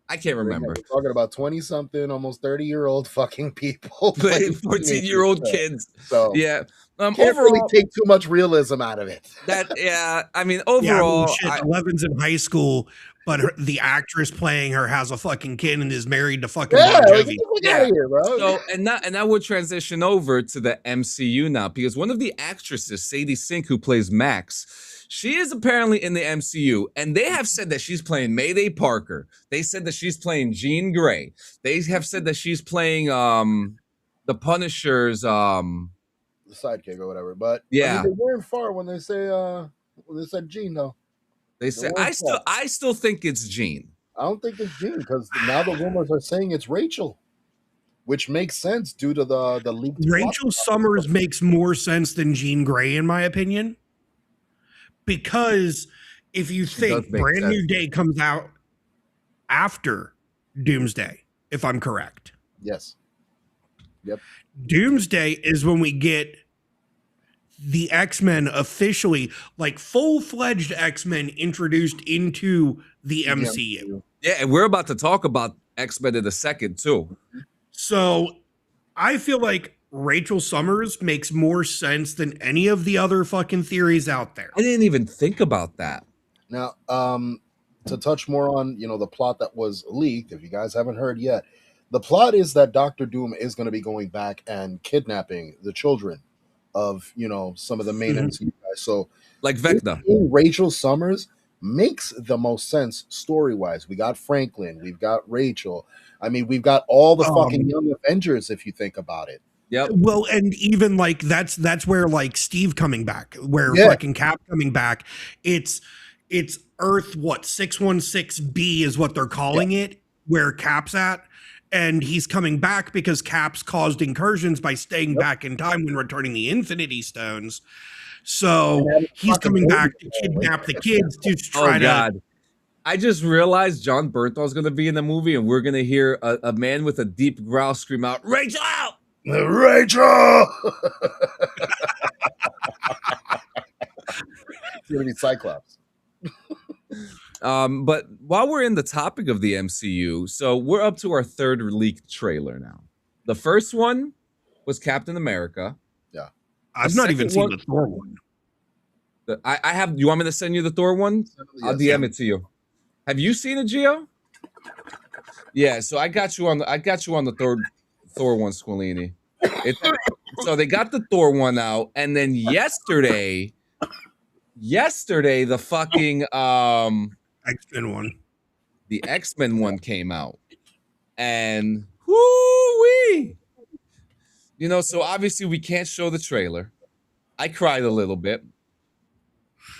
I can't remember. We're talking about 20-something, almost 30-year-old fucking people. Playing 14-year-old kids. So, yeah. Can't overall, really take too much realism out of it. I mean, overall. Yeah, 11's in high school, but the actress playing her has a fucking kid and is married to fucking Bon Jovi. Get out of here, bro. So, and now we'll transition over to the MCU now, because one of the actresses, Sadie Sink, who plays Max, she is apparently in the MCU, and they have said that she's playing Mayday Parker. They said that she's playing Jean Grey. They have said that she's playing the Punisher's the sidekick or whatever. But yeah, I mean, they weren't far when they said Jean though. They say I still think it's Jean. I don't think it's Jean, because now the rumors are saying it's Rachel, which makes sense due to the leaked. Rachel Summers makes more sense than Jean Grey, in my opinion, because if you think Brand New Day comes out after Doomsday, if I'm correct. Yes. Yep. Doomsday is when we get the X-Men officially, like full-fledged X-Men introduced into the MCU. Yeah, and we're about to talk about X-Men in a second too. So I feel like Rachel Summers makes more sense than any of the other fucking theories out there. I didn't even think about that. Now, to touch more on, the plot that was leaked, if you guys haven't heard yet, the plot is that Doctor Doom is going to be going back and kidnapping the children of, some of the main MCU guys. So, like Vecna. Rachel Summers makes the most sense story-wise. We got Franklin, we've got Rachel. I mean, we've got all the fucking young Avengers, if you think about it. Yep. Well, and even like that's where like Steve coming back, where fucking Cap coming back. It's Earth 616B is what they're calling it, where Cap's at. And he's coming back because Cap's caused incursions by staying back in time when returning the Infinity Stones. So he's coming back to kidnap the kids to try to. I just realized John Bernthal's going to be in the movie, and we're going to hear a man with a deep growl scream out, "Rachel! Rachel!" It's going to be Cyclops. But while we're in the topic of the MCU, so we're up to our third leaked trailer now. The first one was Captain America. Yeah. I've not even seen the Thor one. I have. You want me to send you the Thor one? I'll DM it to you. Have you seen it, Gio? Yeah. So I got you on the Thor one, Squilini. So they got the Thor one out, and then yesterday the fucking X-Men one. The X-Men one came out, and whoo-wee! You know, so obviously we can't show the trailer. I cried a little bit.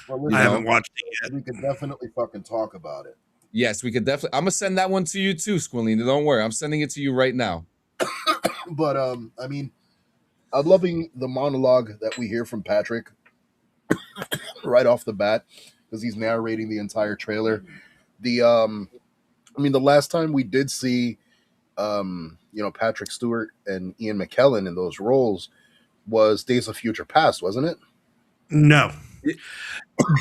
Well, I haven't watched it yet. We could definitely fucking talk about it. Yes, we could definitely. I'm gonna send that one to you too, Squilina. Don't worry, I'm sending it to you right now. But I mean, I'm loving the monologue that we hear from Patrick right off the bat because he's narrating the entire trailer. I mean, the last time we did see, Patrick Stewart and Ian McKellen in those roles was Days of Future Past, wasn't it? No.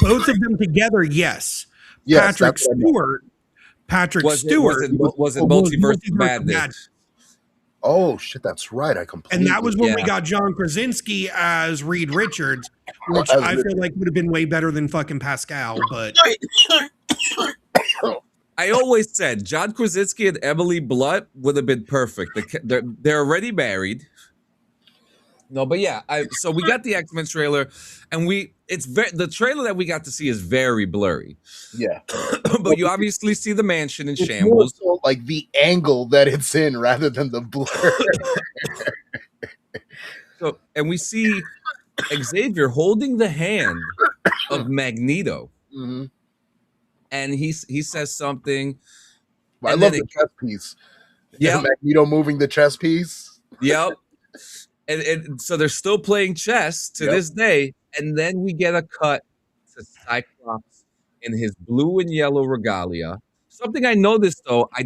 Both of them together, yes. Patrick Stewart. Was it Multiverse of Madness? Oh shit, that's right. I completely. And that was when we got John Krasinski as Reed Richards, which I feel like would have been way better than fucking Pascal. But I always said John Krasinski and Emily Blunt would have been perfect. They're already married. No, but yeah. So we got the X-Men trailer, and the trailer that we got to see is very blurry. Yeah, but you obviously see the mansion in shambles. So like the angle that it's in, rather than the blur. And we see Xavier holding the hand of Magneto, and he says something. I love the chess piece. Yeah, Magneto moving the chess piece. Yep. And so they're still playing chess to this day. And then we get a cut to Cyclops in his blue and yellow regalia. Something I noticed though, I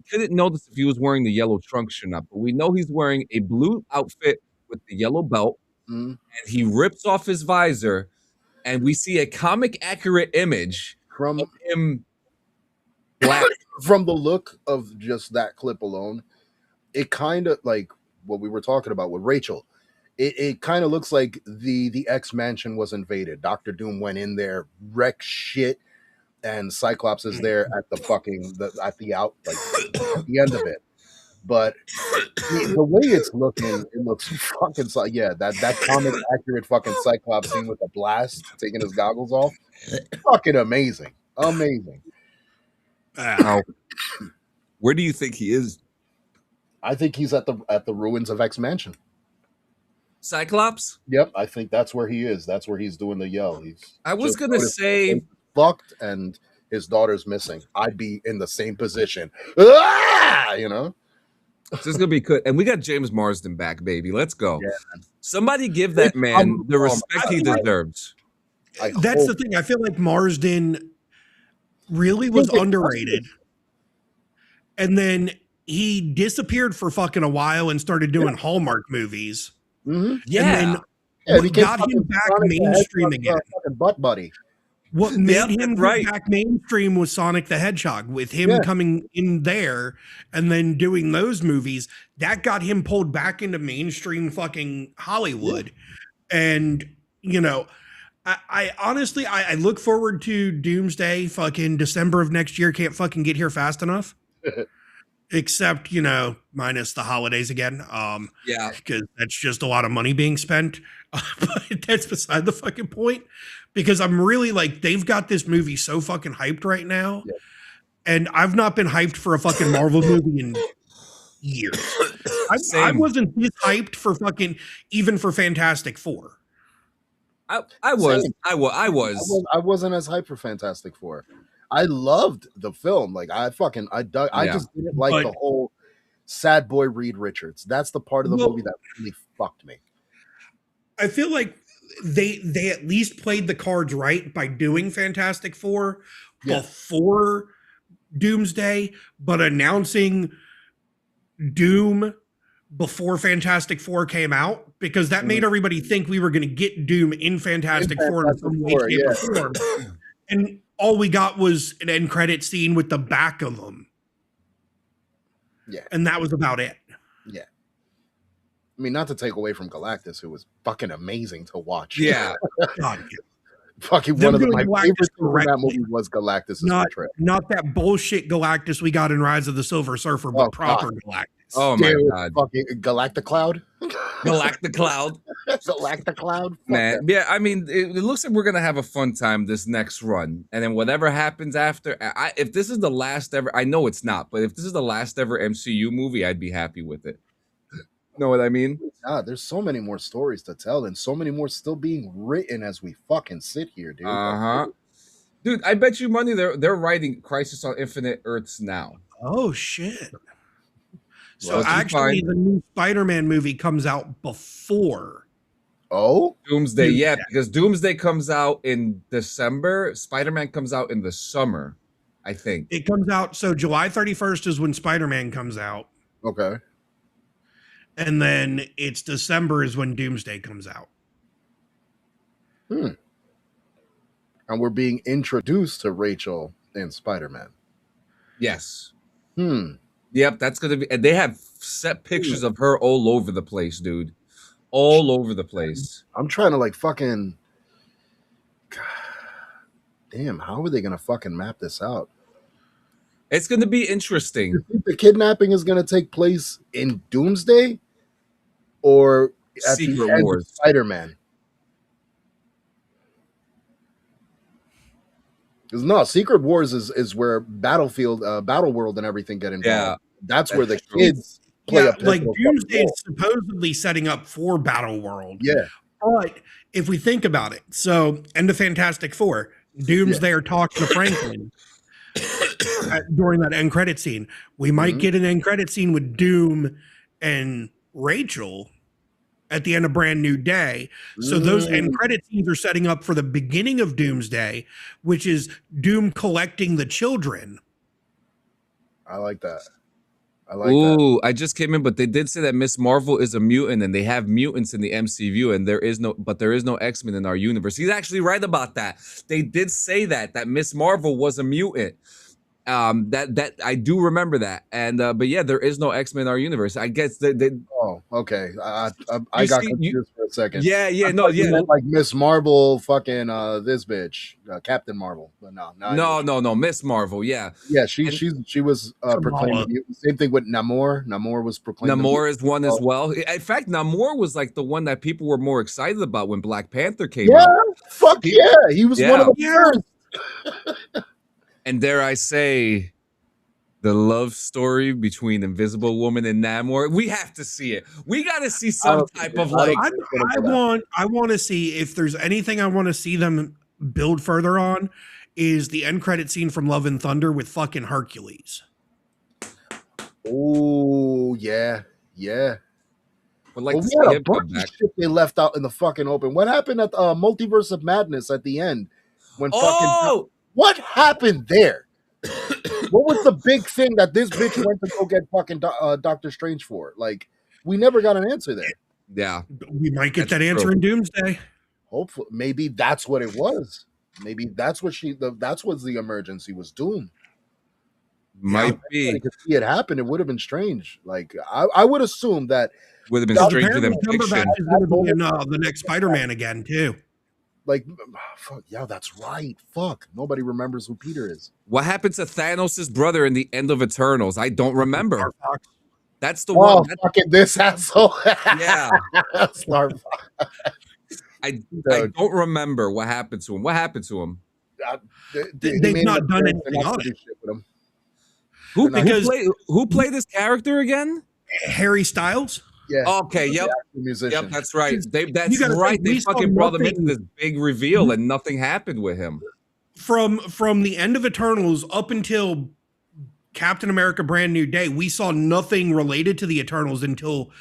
couldn't notice if he was wearing the yellow trunks or not, but we know he's wearing a blue outfit with the yellow belt, and he rips off his visor, and we see a comic accurate image from him black. From the look of just that clip alone, it kind of like what we were talking about with Rachel. It kind of looks like the X Mansion was invaded. Dr. Doom went in there, wrecked shit, and Cyclops is there at the end of it. But the way it's looking, it looks fucking that comic accurate fucking Cyclops scene with the blast taking his goggles off, fucking amazing. Where do you think he is? I think he's at the ruins of X Mansion. Cyclops? Yep, I think that's where he is. That's where he's doing the yell. I was gonna say fucked and his daughter's missing. I'd be in the same position. Ah! You know? This is gonna be good. And we got James Marsden back, baby. Let's go. Yeah, somebody give that man the respect he deserves. That's the thing. I feel like Marsden really was underrated. And then he disappeared for fucking a while and started doing Hallmark movies. Mm-hmm. Yeah. And then got him back mainstream again. Butt buddy. What made him go back mainstream was Sonic the Hedgehog, with him coming in there and then doing those movies. That got him pulled back into mainstream fucking Hollywood. Yeah. And, I honestly, I look forward to Doomsday fucking December of next year. Can't fucking get here fast enough. Except, minus the holidays again. Because that's just a lot of money being spent. But that's beside the fucking point. Because I'm really they've got this movie so fucking hyped right now. Yeah. And I've not been hyped for a fucking Marvel movie in years. I wasn't this hyped for even for Fantastic Four. I was. I wasn't as hyped for Fantastic Four. I loved the film. I just didn't like the whole sad boy Reed Richards. That's the part of the movie that really fucked me. I feel like they at least played the cards right by doing Fantastic Four before Doomsday, but announcing Doom before Fantastic Four came out, because that made everybody think we were going to get Doom in Fantastic Four in some way, shape, or form. And all we got was an end credit scene with the back of them. Yeah. And that was about it. Yeah. I mean, not to take away from Galactus, who was fucking amazing to watch. Yeah. God, Fucking Them one of doing my Galactus favorite things in that correctly. movie was Galactus' not portrayal. not that bullshit Galactus we got in Rise of the Silver Surfer, but proper Galactus. Oh my Dude, god. fucking Galacticloud. Galacticloud. Galacticloud. Man, yeah, I mean, it looks like we're gonna have a fun time this next run, and then whatever happens after. If this is the last ever, I know it's not, but if this is the last ever MCU movie, I'd be happy with it. Know what I mean? God, there's so many more stories to tell, and so many more still being written as we fucking sit here, dude. Dude, I bet you money they're writing Crisis on Infinite Earths now. Oh shit! So Well, actually, the new Spider-Man movie comes out before. Oh, Doomsday, yeah, because Doomsday comes out in December. Spider-Man comes out in the summer, I think. It comes out, so July 31st is when Spider-Man comes out. Okay. And then it's December is when Doomsday comes out. And we're being introduced to Rachel in Spider-Man. Yes. Yep, that's gonna be. And they have set pictures of her all over the place, dude. All over the place. I'm trying to like fucking. God, damn, how are they gonna fucking map this out? It's gonna be interesting. You think the kidnapping is gonna take place in Doomsday, or at Secret the end Wars. of Spider-Man? Because no, Secret Wars is where Battlefield, Battle World, and everything get involved. Yeah, that's where the true. kids play a like pivotal Doomsday role. is supposedly setting up for Battle World. Yeah. But if we think about it, so end of Fantastic Four, Doomsday are talking to Franklin during that end credit scene. We might get an end credit scene with Doom and Rachel at the end of Brand New Day. So those end credit scenes are setting up for the beginning of Doomsday, which is Doom collecting the children. I like that. I like that. I just came in, but they did say that Miss Marvel is a mutant, and they have mutants in the MCU, and there is no X-Men in our universe. He's actually right about that. They did say that Miss Marvel was a mutant. That I do remember that, and but yeah, there is no X-Men in our universe. I guess Oh, okay. I got confused for a second. Yeah, I no, thought you yeah. meant like Miss Marvel, fucking this bitch, Captain Marvel. But no, Miss Marvel. Yeah, yeah. She was proclaimed. Same thing with Namor. Namor was proclaimed. Namor is one as well. In fact, Namor was like the one that people were more excited about when Black Panther came out. Fuck yeah, he was one of the first. And dare I say, the love story between Invisible Woman and Namor. We have to see it. We got to see some type of like. I want to see if there's anything I want to see them build further on. Is the end credit scene from Love and Thunder with fucking Hercules? Oh yeah. But like, we had a bunch of shit they left out in the fucking open. What happened at Multiverse of Madness at the end? When what happened there? What was the big thing that this bitch went to go get fucking Doctor Strange for? Like, we never got an answer there. Yeah, we might get that answer in Doomsday. Hopefully, maybe that's what it was. Maybe that's what that's what the emergency was. Doom. Might be. I could see it happen. It would have been strange. Like I would assume that would have been stranger than fiction. Is going to be in the next Spider-Man again too. Like, fuck, yeah, that's right. Fuck, nobody remembers who Peter is. What happened to Thanos' brother in the end of Eternals? I don't remember. That's the one. Oh, fucking this asshole. Yeah. I don't remember what happened to him. What happened to him? They've not done anything on it. Who played this character again? Harry Styles. Yeah. Okay. Yep. Musician. Yep. That's right. That's right. They fucking brought him into this big reveal, and nothing happened with him. From the end of Eternals up until Captain America: Brand New Day, we saw nothing related to the Eternals until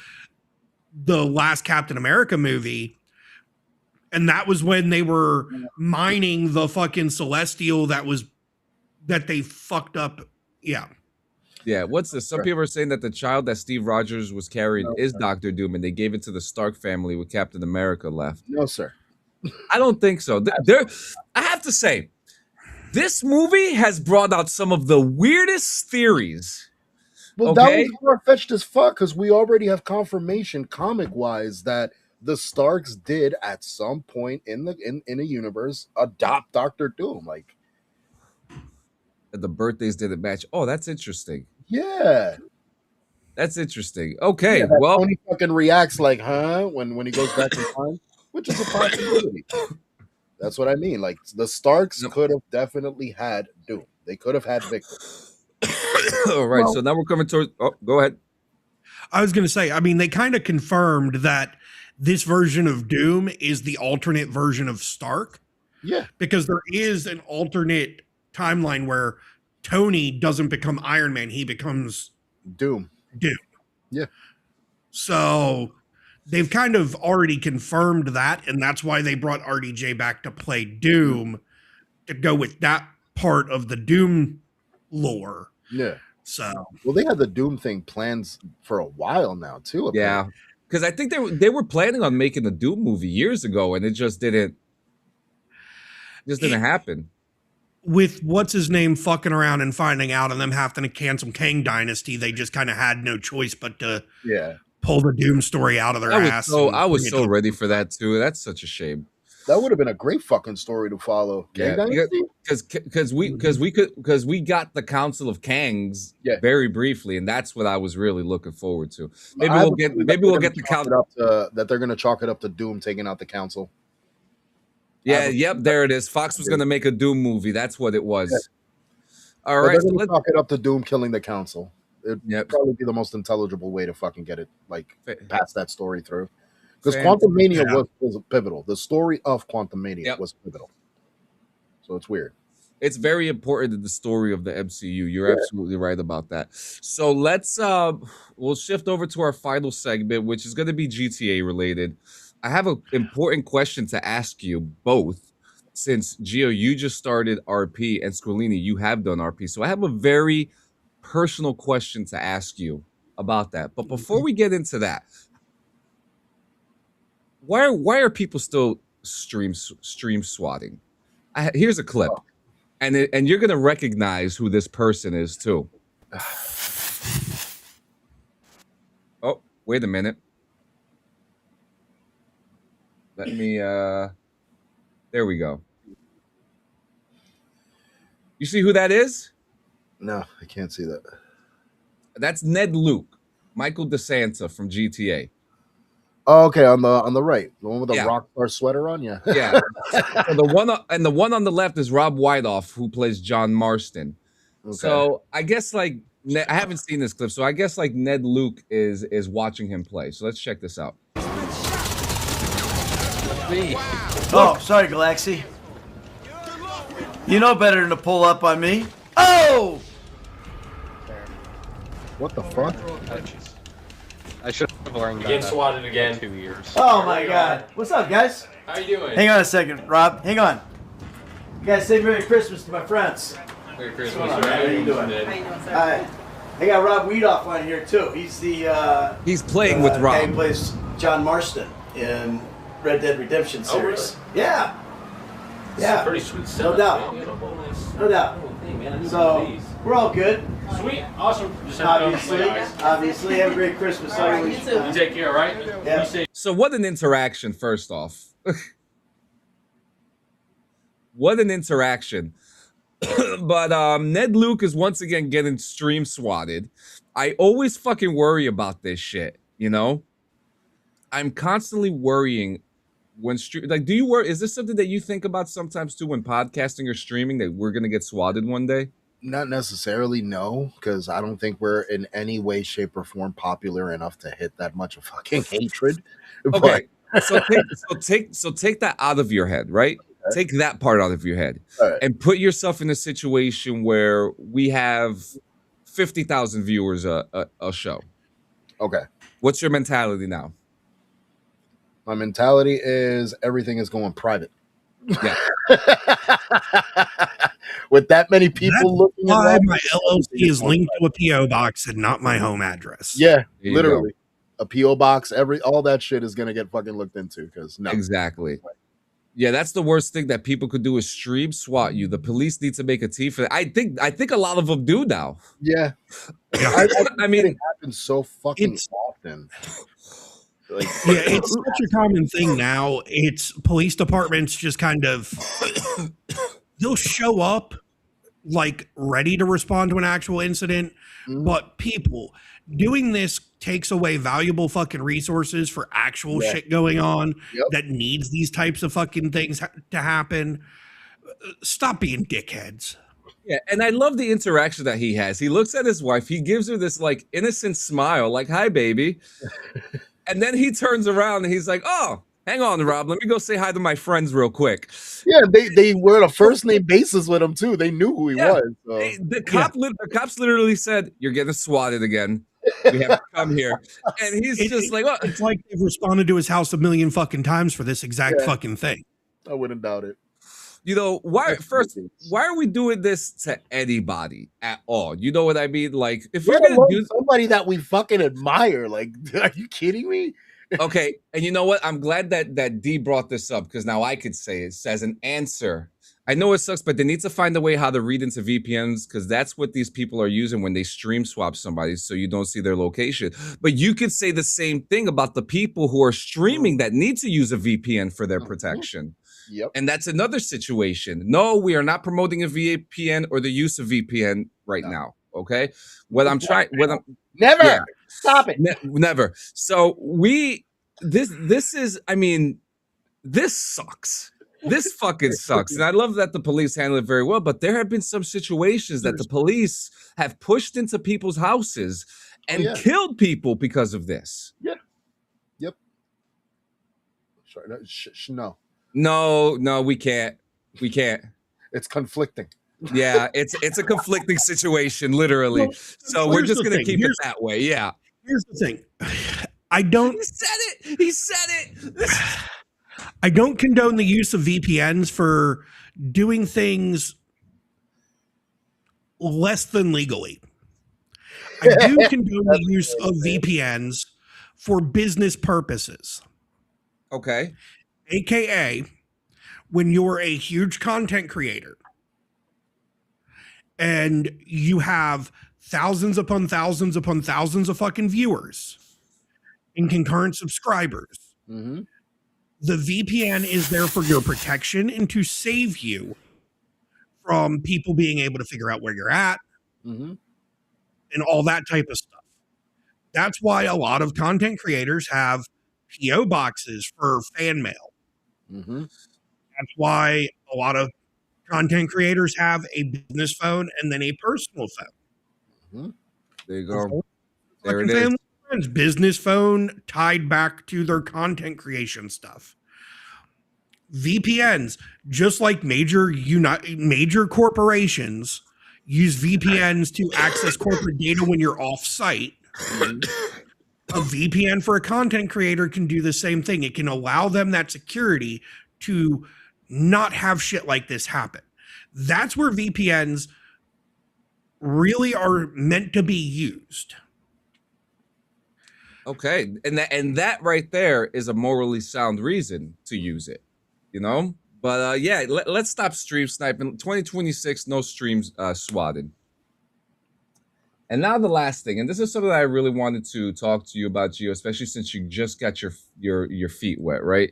the last Captain America movie, and that was when they were mining the fucking Celestial that they fucked up. Yeah. Yeah, what's this? Some people are saying that the child that Steve Rogers was carrying is Doctor Doom, and they gave it to the Stark family with Captain America left. No, sir. I don't think so. I have to say, this movie has brought out some of the weirdest theories Well, that was far-fetched as fuck because we already have confirmation, comic-wise, that the Starks did at some point in a universe adopt Doctor Doom. Like the birthdays didn't match. Oh, that's interesting. Yeah. That's interesting. Okay, yeah, well, Tony fucking reacts like, huh, when he goes back in time, which is a possibility. That's what I mean. Like the Starks could have definitely had Doom. They could have had Victor. All right, so now we're coming towards. Oh, go ahead. I was going to say, I mean, they kind of confirmed that this version of Doom is the alternate version of Stark. Yeah, because there is an alternate timeline where Tony doesn't become Iron Man; he becomes Doom. Yeah. So they've kind of already confirmed that, and that's why they brought RDJ back to play Doom to go with that part of the Doom lore. Yeah. So well, they had the Doom thing planned for a while now too. Apparently. Yeah, because I think they were planning on making the Doom movie years ago, and it just didn't happen. With what's his name fucking around and finding out, and them having to cancel Kang Dynasty, they just kind of had no choice but to pull the Doom story out of their ass. I was so ready for that too. That's such a shame. That would have been a great fucking story to follow. Yeah, because we got the Council of Kangs very briefly, and that's what I was really looking forward to. Maybe we'll get the council that they're gonna chalk it up to Doom taking out the council. Yeah, yep, there it is. Fox was gonna make a Doom movie. That's what it was. Yeah. All right, so let's chalk it up to Doom killing the council. It'd probably be the most intelligible way to fucking get it pass that story through. Because Quantumania was pivotal. The story of Quantumania was pivotal. So it's weird. It's very important in the story of the MCU. You're absolutely right about that. So let's we'll shift over to our final segment, which is going to be GTA related. I have an important question to ask you both, since Gio, you just started RP, and Squilini, you have done RP. So I have a very personal question to ask you about that. But before we get into that, why are people still stream swatting? Here's a clip, and you're gonna recognize who this person is too. Oh, wait a minute. Let me. There we go. You see who that is? No, I can't see that. That's Ned Luke, Michael DeSanta from GTA. Oh, okay, on the right, the one with the Rockstar sweater on, yeah. So the one on the left is Rob Whiteoff, who plays John Marston. Okay. So I guess I haven't seen this clip, so I guess Ned Luke is watching him play. So let's check this out. Oh, sorry, Galaxy. You know better than to pull up on me. Oh! What the fuck? I should have learned that. Getting swatted again. 2 years. Oh my god. What's up, guys? How you doing? Hang on a second, Rob. Hang on. You guys say Merry Christmas to my friends. Merry Christmas. How you doing? How you doing, sir? I got Rob Weedoff on here too. He's the he's playing with Rob. He plays John Marston in Red Dead Redemption series. Oh, really? Yeah. Yeah. Pretty sweet setup. No doubt. Man. No doubt. Man, so we're all good. Sweet. Awesome. Just Obviously, have a great Christmas. All right, you too. You take care, all right? Yeah. So what an interaction, first off. What an interaction. But Ned Luke is once again getting stream swatted. I always fucking worry about this shit, you know? I'm constantly worrying when do you worry? Is this something that you think about sometimes too when podcasting or streaming, that we're gonna get swatted one day? Not necessarily, no, because I don't think we're in any way, shape, or form popular enough to hit that much of fucking hatred. Okay, so take that out of your head, right? Okay. Take that part out of your head, and put yourself in a situation where we have 50,000 viewers a show. Okay, what's your mentality now? My mentality is everything is going private. Yeah. With that many people looking at why my LLC is linked to a PO box and not my home address. Yeah, literally. A PO box, all that shit is gonna get fucking looked into because no. Exactly. Yeah, that's the worst thing that people could do is stream swat you. The police need to make a team for that. I think a lot of them do now. Yeah. I mean, it happens so fucking often. Like, yeah, it's such a common thing now. It's police departments just kind of they'll show up like ready to respond to an actual incident, but people doing this takes away valuable fucking resources for actual shit going on that needs these types of fucking things to happen. Stop being dickheads. Yeah, and I love the interaction that he has. He looks at his wife, he gives her this like innocent smile, like, "Hi, baby." And then he turns around and he's like, "Oh, hang on, Rob. Let me go say hi to my friends real quick." Yeah, they were on a first name basis with him too. They knew who he was. So. The cops literally said, "You're getting swatted again. We have to come here." And he's just like, "Oh." It's like they've responded to his house a million fucking times for this exact fucking thing. I wouldn't doubt it. You know, why are we doing this to anybody at all? You know what I mean? Like, if we're gonna do somebody that we fucking admire, like, are you kidding me? Okay, and you know what? I'm glad that D brought this up because now I could say it as an answer. I know it sucks, but they need to find a way how to read into VPNs because that's what these people are using when they stream swap somebody so you don't see their location. But you could say the same thing about the people who are streaming that need to use a VPN for their protection. Yep. And that's another situation. No, we are not promoting a VPN or the use of VPN right now. Okay. Never stop it. Never. So this is, I mean, this sucks. This fucking sucks. And I love that the police handle it very well, but there have been some situations that the police have pushed into people's houses and killed people because of this. Yeah. Yep. Sorry, no. No, we can't. We can't. It's conflicting. Yeah, it's a conflicting situation, literally. Well, so we're just gonna keep it that way. Yeah. Here's the thing. I don't. He said it. He said it. I don't condone the use of VPNs for doing things less than legally. I do condone the use of VPNs for business purposes. Okay. AKA, when you're a huge content creator and you have thousands upon thousands upon thousands of fucking viewers and concurrent subscribers, the VPN is there for your protection and to save you from people being able to figure out where you're at and all that type of stuff. That's why a lot of content creators have PO boxes for fan mail. That's why a lot of content creators have a business phone and then a personal phone. There you go. There it is. Family friends, business phone tied back to their content creation stuff. VPNs, just like major corporations use VPNs to access corporate data when you're off site. A VPN for a content creator can do the same thing. It can allow them that security to not have shit like this happen. That's where VPNs really are meant to be used. Okay. And that right there is a morally sound reason to use it, you know? But yeah, let's stop stream sniping. 2026, no streams swatted. And now the last thing, and this is something that I really wanted to talk to you about, Gio, especially since you just got your feet wet, right?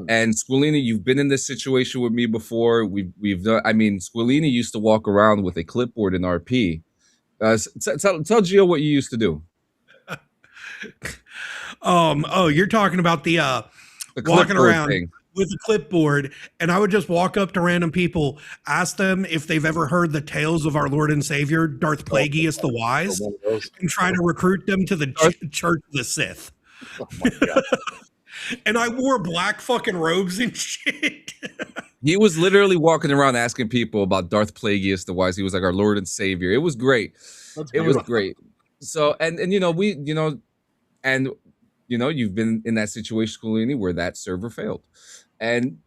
And Squilini, you've been in this situation with me before. We've done. I mean, Squilini used to walk around with a clipboard in RP. Tell Gio what you used to do. You're talking about the walking around thing with a clipboard, and I would just walk up to random people, ask them if they've ever heard the tales of our Lord and Savior, Darth Plagueis the Wise, and try to recruit them to the Church of the Sith. Oh my God. And I wore black fucking robes and shit. He was literally walking around asking people about Darth Plagueis the Wise. He was like our Lord and Savior. It was great. It was great. So, and you've been in that situation, Squilini, where that server failed. And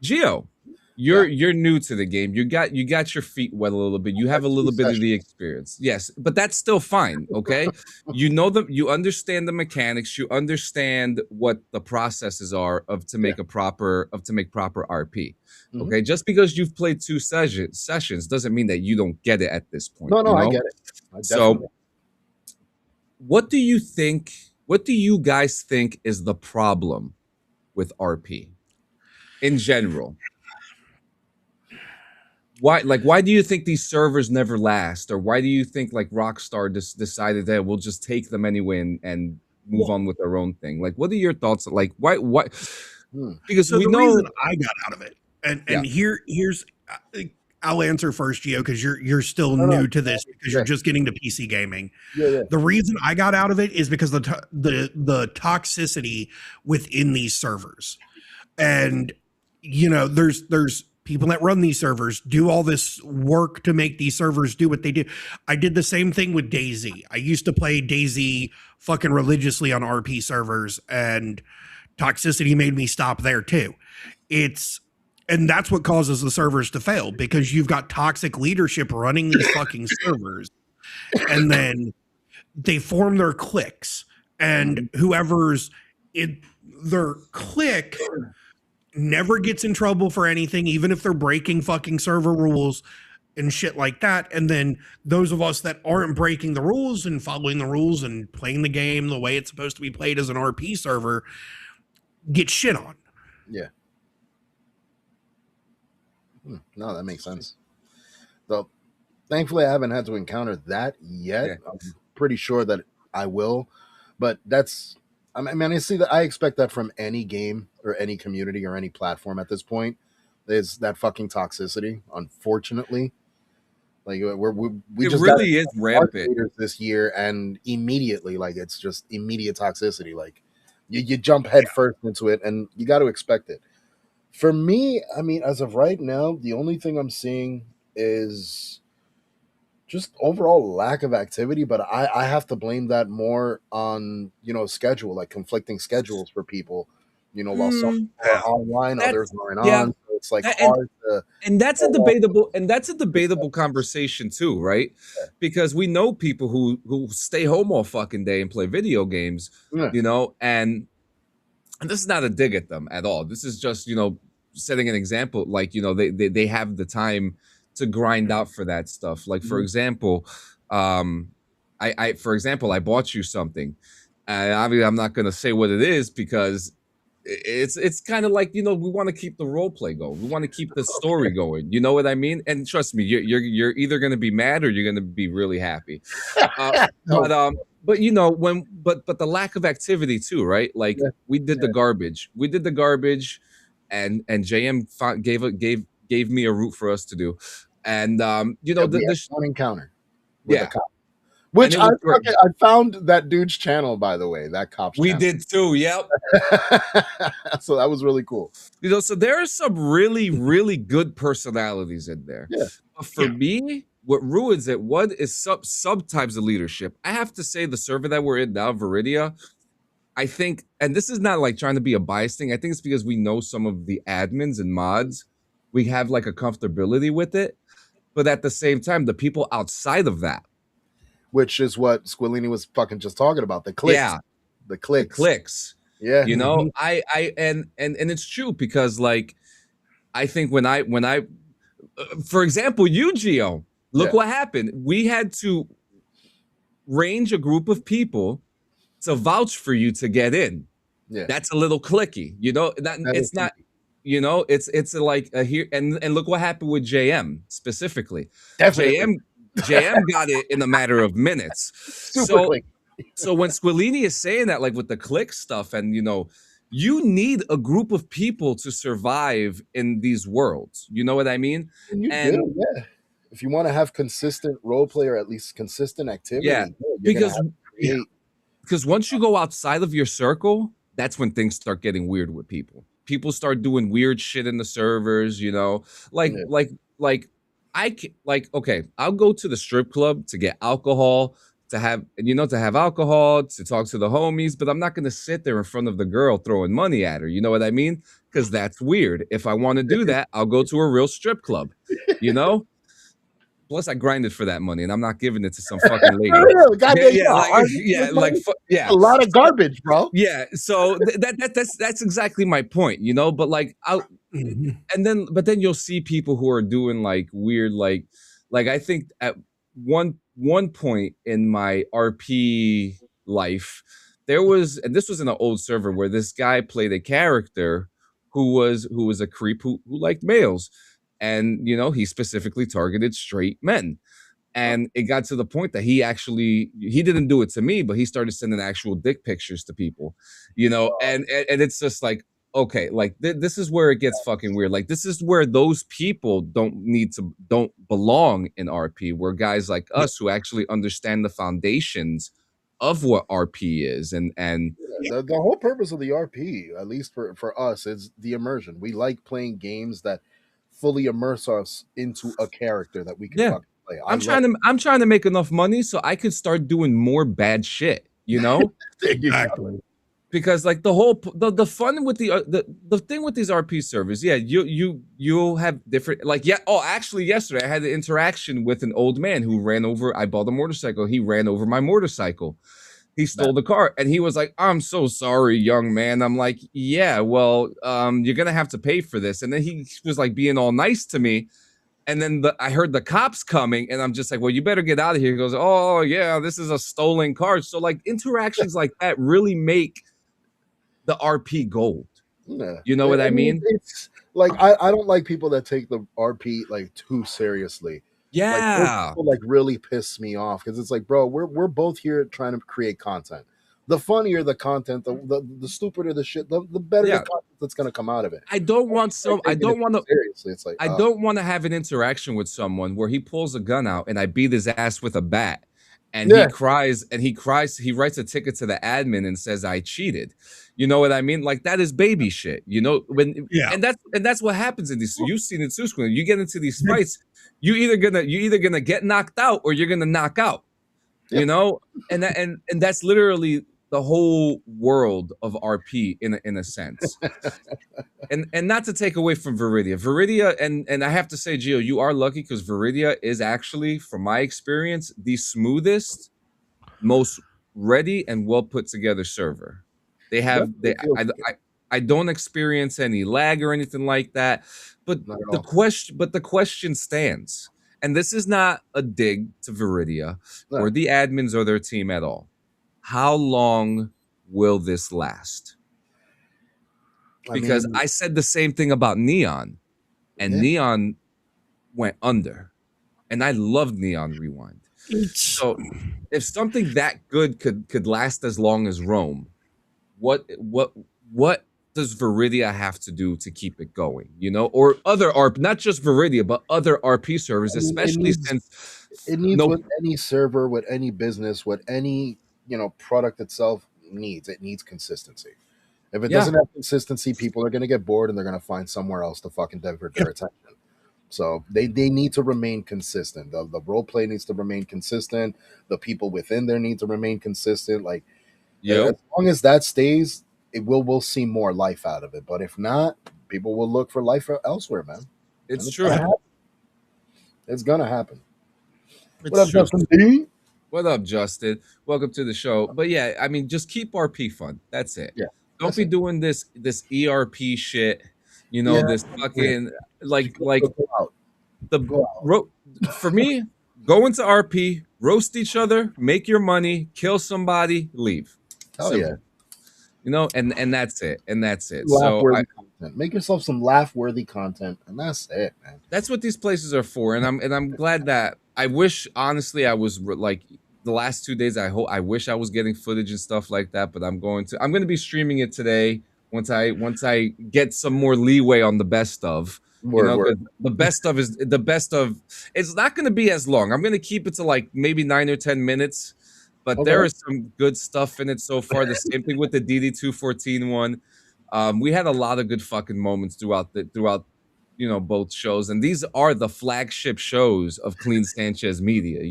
Gio, you're new to the game. You got your feet wet a little bit. You have a little bit of the experience. Yes, but that's still fine. Okay, you know you understand the mechanics. You understand what the processes are to make proper RP. Okay, just because you've played 2 sessions doesn't mean that you don't get it at this point. No, you know? I get it. So, what do you think? What do you guys think is the problem with RP in general? Why do you think these servers never last, or why do you think like Rockstar decided that we'll just take them anyway and move on with their own thing? Like, what are your thoughts? Like, why? Because so we the know reason I got out of it, and here's I'll answer first, Gio, because you're still new to this because you're just getting to PC gaming. The reason I got out of it is because the toxicity within these servers, and there's people that run these servers, do all this work to make these servers do what they do. I did the same thing with DayZ. I used to play DayZ fucking religiously on RP servers, and toxicity made me stop there too. And that's what causes the servers to fail, because you've got toxic leadership running these fucking servers, and then they form their cliques, and whoever's in their clique never gets in trouble for anything, even if they're breaking fucking server rules and shit like that. And then those of us that aren't breaking the rules and following the rules and playing the game the way it's supposed to be played as an RP server get shit on. Yeah. No, that makes sense. Though, thankfully, I haven't had to encounter that yet. Yeah. I'm pretty sure that I will, but I expect that from any game or any community or any platform at this point. Is that fucking toxicity? Unfortunately, like we just really is rampant this year, and immediately, like it's just immediate toxicity. Like you jump head first into it, and you got to expect it. For me, I mean, as of right now, the only thing I'm seeing is just overall lack of activity, but I have to blame that more on, schedule, like conflicting schedules for people, while some are online, others aren't on. So it's like hard to. And that's a debatable conversation too, right? Yeah. Because we know people who stay home all fucking day and play video games, and this is not a dig at them at all. This is just, setting an example, like, they have the time to grind out for that stuff. Like, for example, I bought you something, and obviously I'm not going to say what it is, because it's kind of like, we want to keep the role play going. We want to keep the story going. You know what I mean? And trust me, you're either going to be mad or you're going to be really happy. But the lack of activity too, right? Like we did the garbage. And JM gave me a route for us to do. And the encounter with the cop. Which I found that dude's channel, by the way, that cop's channel. We did too, yep. So that was really cool. So there are some really, really good personalities in there. Yeah. But for me, what ruins it, one is subtypes of leadership. I have to say the server that we're in now, Viridia, I think, and this is not like trying to be a biased thing, I think it's because we know some of the admins and mods, we have like a comfortability with it. But at the same time, the people outside of that, which is what Squillini was fucking just talking about, the clicks. Yeah. The clicks. Yeah. And it's true, because like, I think when I for example, you, Gio, look what happened. We had to range a group of people to vouch for you to get in. Yeah. That's a little clicky, it's not, it's like a here, and look what happened with JM specifically. Definitely. JM got it in a matter of minutes. So when Squillini is saying that, like with the click stuff, and you need a group of people to survive in these worlds. You know what I mean? And if you want to have consistent role play, or at least consistent activity, because once you go outside of your circle, that's when things start getting weird with people. People start doing weird shit in the servers, okay, I'll go to the strip club to get alcohol, to have alcohol, to talk to the homies, but I'm not gonna sit there in front of the girl throwing money at her. You know what I mean? Because that's weird. If I want to do that, I'll go to a real strip club. You know. Plus, I grinded for that money, and I'm not giving it to some fucking lady. A lot of garbage, bro. Yeah, so that's exactly my point, you know. But like, but then you'll see people who are doing like weird, like I think at one point in my RP life, there was, and this was in an old server where this guy played a character who was a creep who liked males. And he specifically targeted straight men, and it got to the point that he didn't do it to me, but he started sending actual dick pictures to people, and it's just like, okay, like this is where it gets fucking weird. Like, this is where those people don't belong in RP, where guys like us who actually understand the foundations of what RP is, and the whole purpose of the RP, at least for us, is the immersion. We like playing games that fully immerse us into a character that we can fucking play. I'm trying to make enough money so I could start doing more bad shit, Exactly. Because like the fun with the thing with these RP servers, you'll have different, like, actually yesterday I had an interaction with an old man who ran over. I bought a motorcycle. He ran over my motorcycle. He stole the car, and he was like, "I'm so sorry, young man." I'm like, "Yeah, well, you're gonna have to pay for this." And then he was like being all nice to me, and then I heard the cops coming, and I'm just like, "Well, you better get out of here." He goes, "Oh yeah, this is a stolen car." So like interactions like that really make the RP gold. Yeah. You know what I mean? It's like I don't like people that take the RP like too seriously. Yeah, like really piss me off, because it's like, bro, we're both here trying to create content. The funnier the content, the stupider the shit, the better the content that's gonna come out of it. I don't want to seriously. It's like, I don't want to have an interaction with someone where he pulls a gun out and I beat his ass with a bat, and he cries. He writes a ticket to the admin and says I cheated. You know what I mean? Like, that is baby shit. And that's what happens in these. You've seen it too, Squid. You get into these fights, you're either gonna get knocked out or you're gonna knock out. And that's literally the whole world of RP in a sense. and not to take away from Viridia, and I have to say, Gio, you are lucky, because Viridia is actually, from my experience, the smoothest, most ready and well put together server. I don't experience any lag or anything like that, but the question stands, and this is not a dig to Viridia or the admins or their team at all. How long will this last? Because I said the same thing about Neon, and Neon went under, and I loved Neon Rewind. So if something that good could last as long as Rome, what does Viridia have to do to keep it going? Or other RP, not just Viridia, but other RP servers, especially since it needs what any server, what any business, what any product itself needs. It needs consistency. If it doesn't have consistency, people are going to get bored and they're going to find somewhere else to fucking divert their attention. So they need to remain consistent. The role play needs to remain consistent. The people within there need to remain consistent. Like, as long as that stays, we'll see more life out of it. But if not, people will look for life elsewhere, man. It's true. It's gonna happen. What up, Justin? What up, Justin? Welcome to the show. But yeah, I mean, just keep RP fun. That's it. Yeah. Don't be doing this ERP shit. This fucking for me, go into RP, roast each other, make your money, kill somebody, leave. Hell Simple. Yeah. And that's it. And that's it. Laugh-worthy content. Make yourself some laugh-worthy content, and that's it, man. That's what these places are for. And I'm glad that, I wish, honestly, I was like the last 2 days. I wish I was getting footage and stuff like that. But I'm going to be streaming it today once I get some more leeway on the best of. The best of is the best of. It's not going to be as long. I'm going to keep it to like maybe 9 or 10 minutes. But there is some good stuff in it so far. The same thing with the DD214 one. We had a lot of good fucking moments throughout both shows, and these are the flagship shows of Clean Sanchez Media.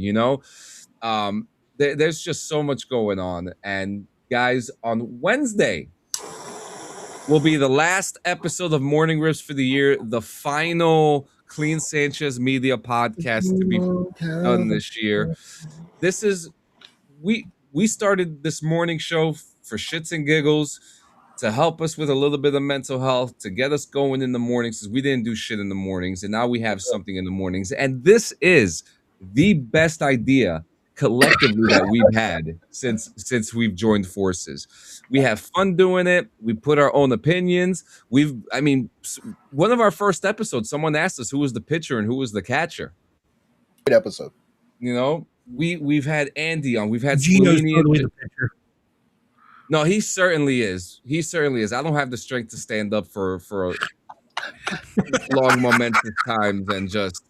there's just so much going on. And guys, on Wednesday will be the last episode of Morning Rips for the year, the final Clean Sanchez Media podcast to be done this year. This is we started this morning show for shits and giggles, to help us with a little bit of mental health, to get us going in the mornings, because we didn't do shit in the mornings, and now we have something in the mornings. And this is the best idea collectively that we've had since we've joined forces. We have fun doing it. We put our own opinions. One of our first episodes, someone asked us who was the pitcher and who was the catcher. Great episode. You know, we've had Andy on. We've had Gino's Squillini totally the pitcher. No, he certainly is. He certainly is. I don't have the strength to stand up for long momentous times and just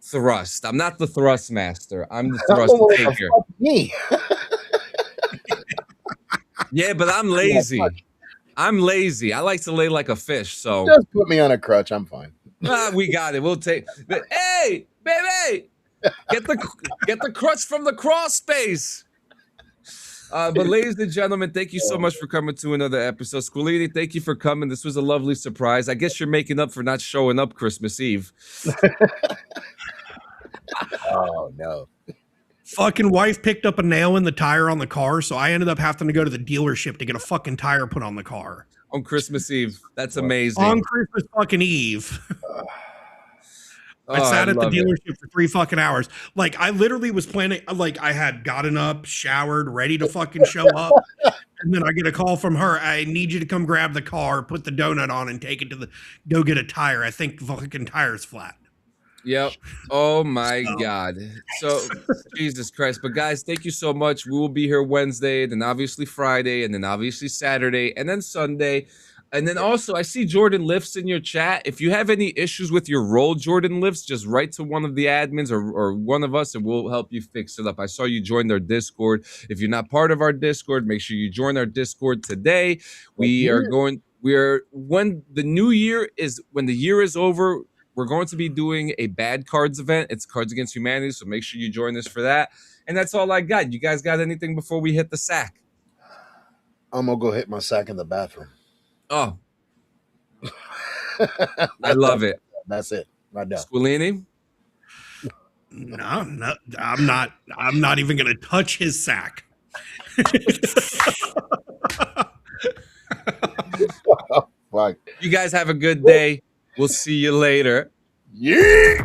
thrust. I'm not the thrust master. I'm the thrust taker. Me. Yeah, but I'm lazy. I'm lazy. I like to lay like a fish. So just put me on a crutch. I'm fine. We got it. We'll take. Hey, baby, get the crutch from the crawl space. But ladies and gentlemen, thank you so much for coming to another episode. Squillini, thank you for coming. This was a lovely surprise. I guess you're making up for not showing up Christmas Eve. Oh, no. Fucking wife picked up a nail in the tire on the car, so I ended up having to go to the dealership to get a fucking tire put on the car. On Christmas Eve. That's amazing. On Christmas fucking Eve. I sat at the dealership for 3 fucking hours. Like, I literally was planning, like, I had gotten up, showered, ready to fucking show up. And then I get a call from her. I need you to come grab the car, put the donut on, and take it to go get a tire. I think the fucking tire's flat. Yep. Oh my God. So Jesus Christ. But guys, thank you so much. We will be here Wednesday, then obviously Friday, and then obviously Saturday, and then Sunday. And then also, I see Jordan Lifts in your chat. If you have any issues with your role, Jordan Lifts, just write to one of the admins or one of us, and we'll help you fix it up. I saw you joined our Discord. If you're not part of our Discord, make sure you join our Discord today. When the year is over, we're going to be doing a bad cards event. It's Cards Against Humanity, so make sure you join us for that. And that's all I got. You guys got anything before we hit the sack? I'm going to go hit my sack in the bathroom. Oh, I love it. That's it. Right now. Squillini? No, I'm not even going to touch his sack. You guys have a good day. We'll see you later. Yeah.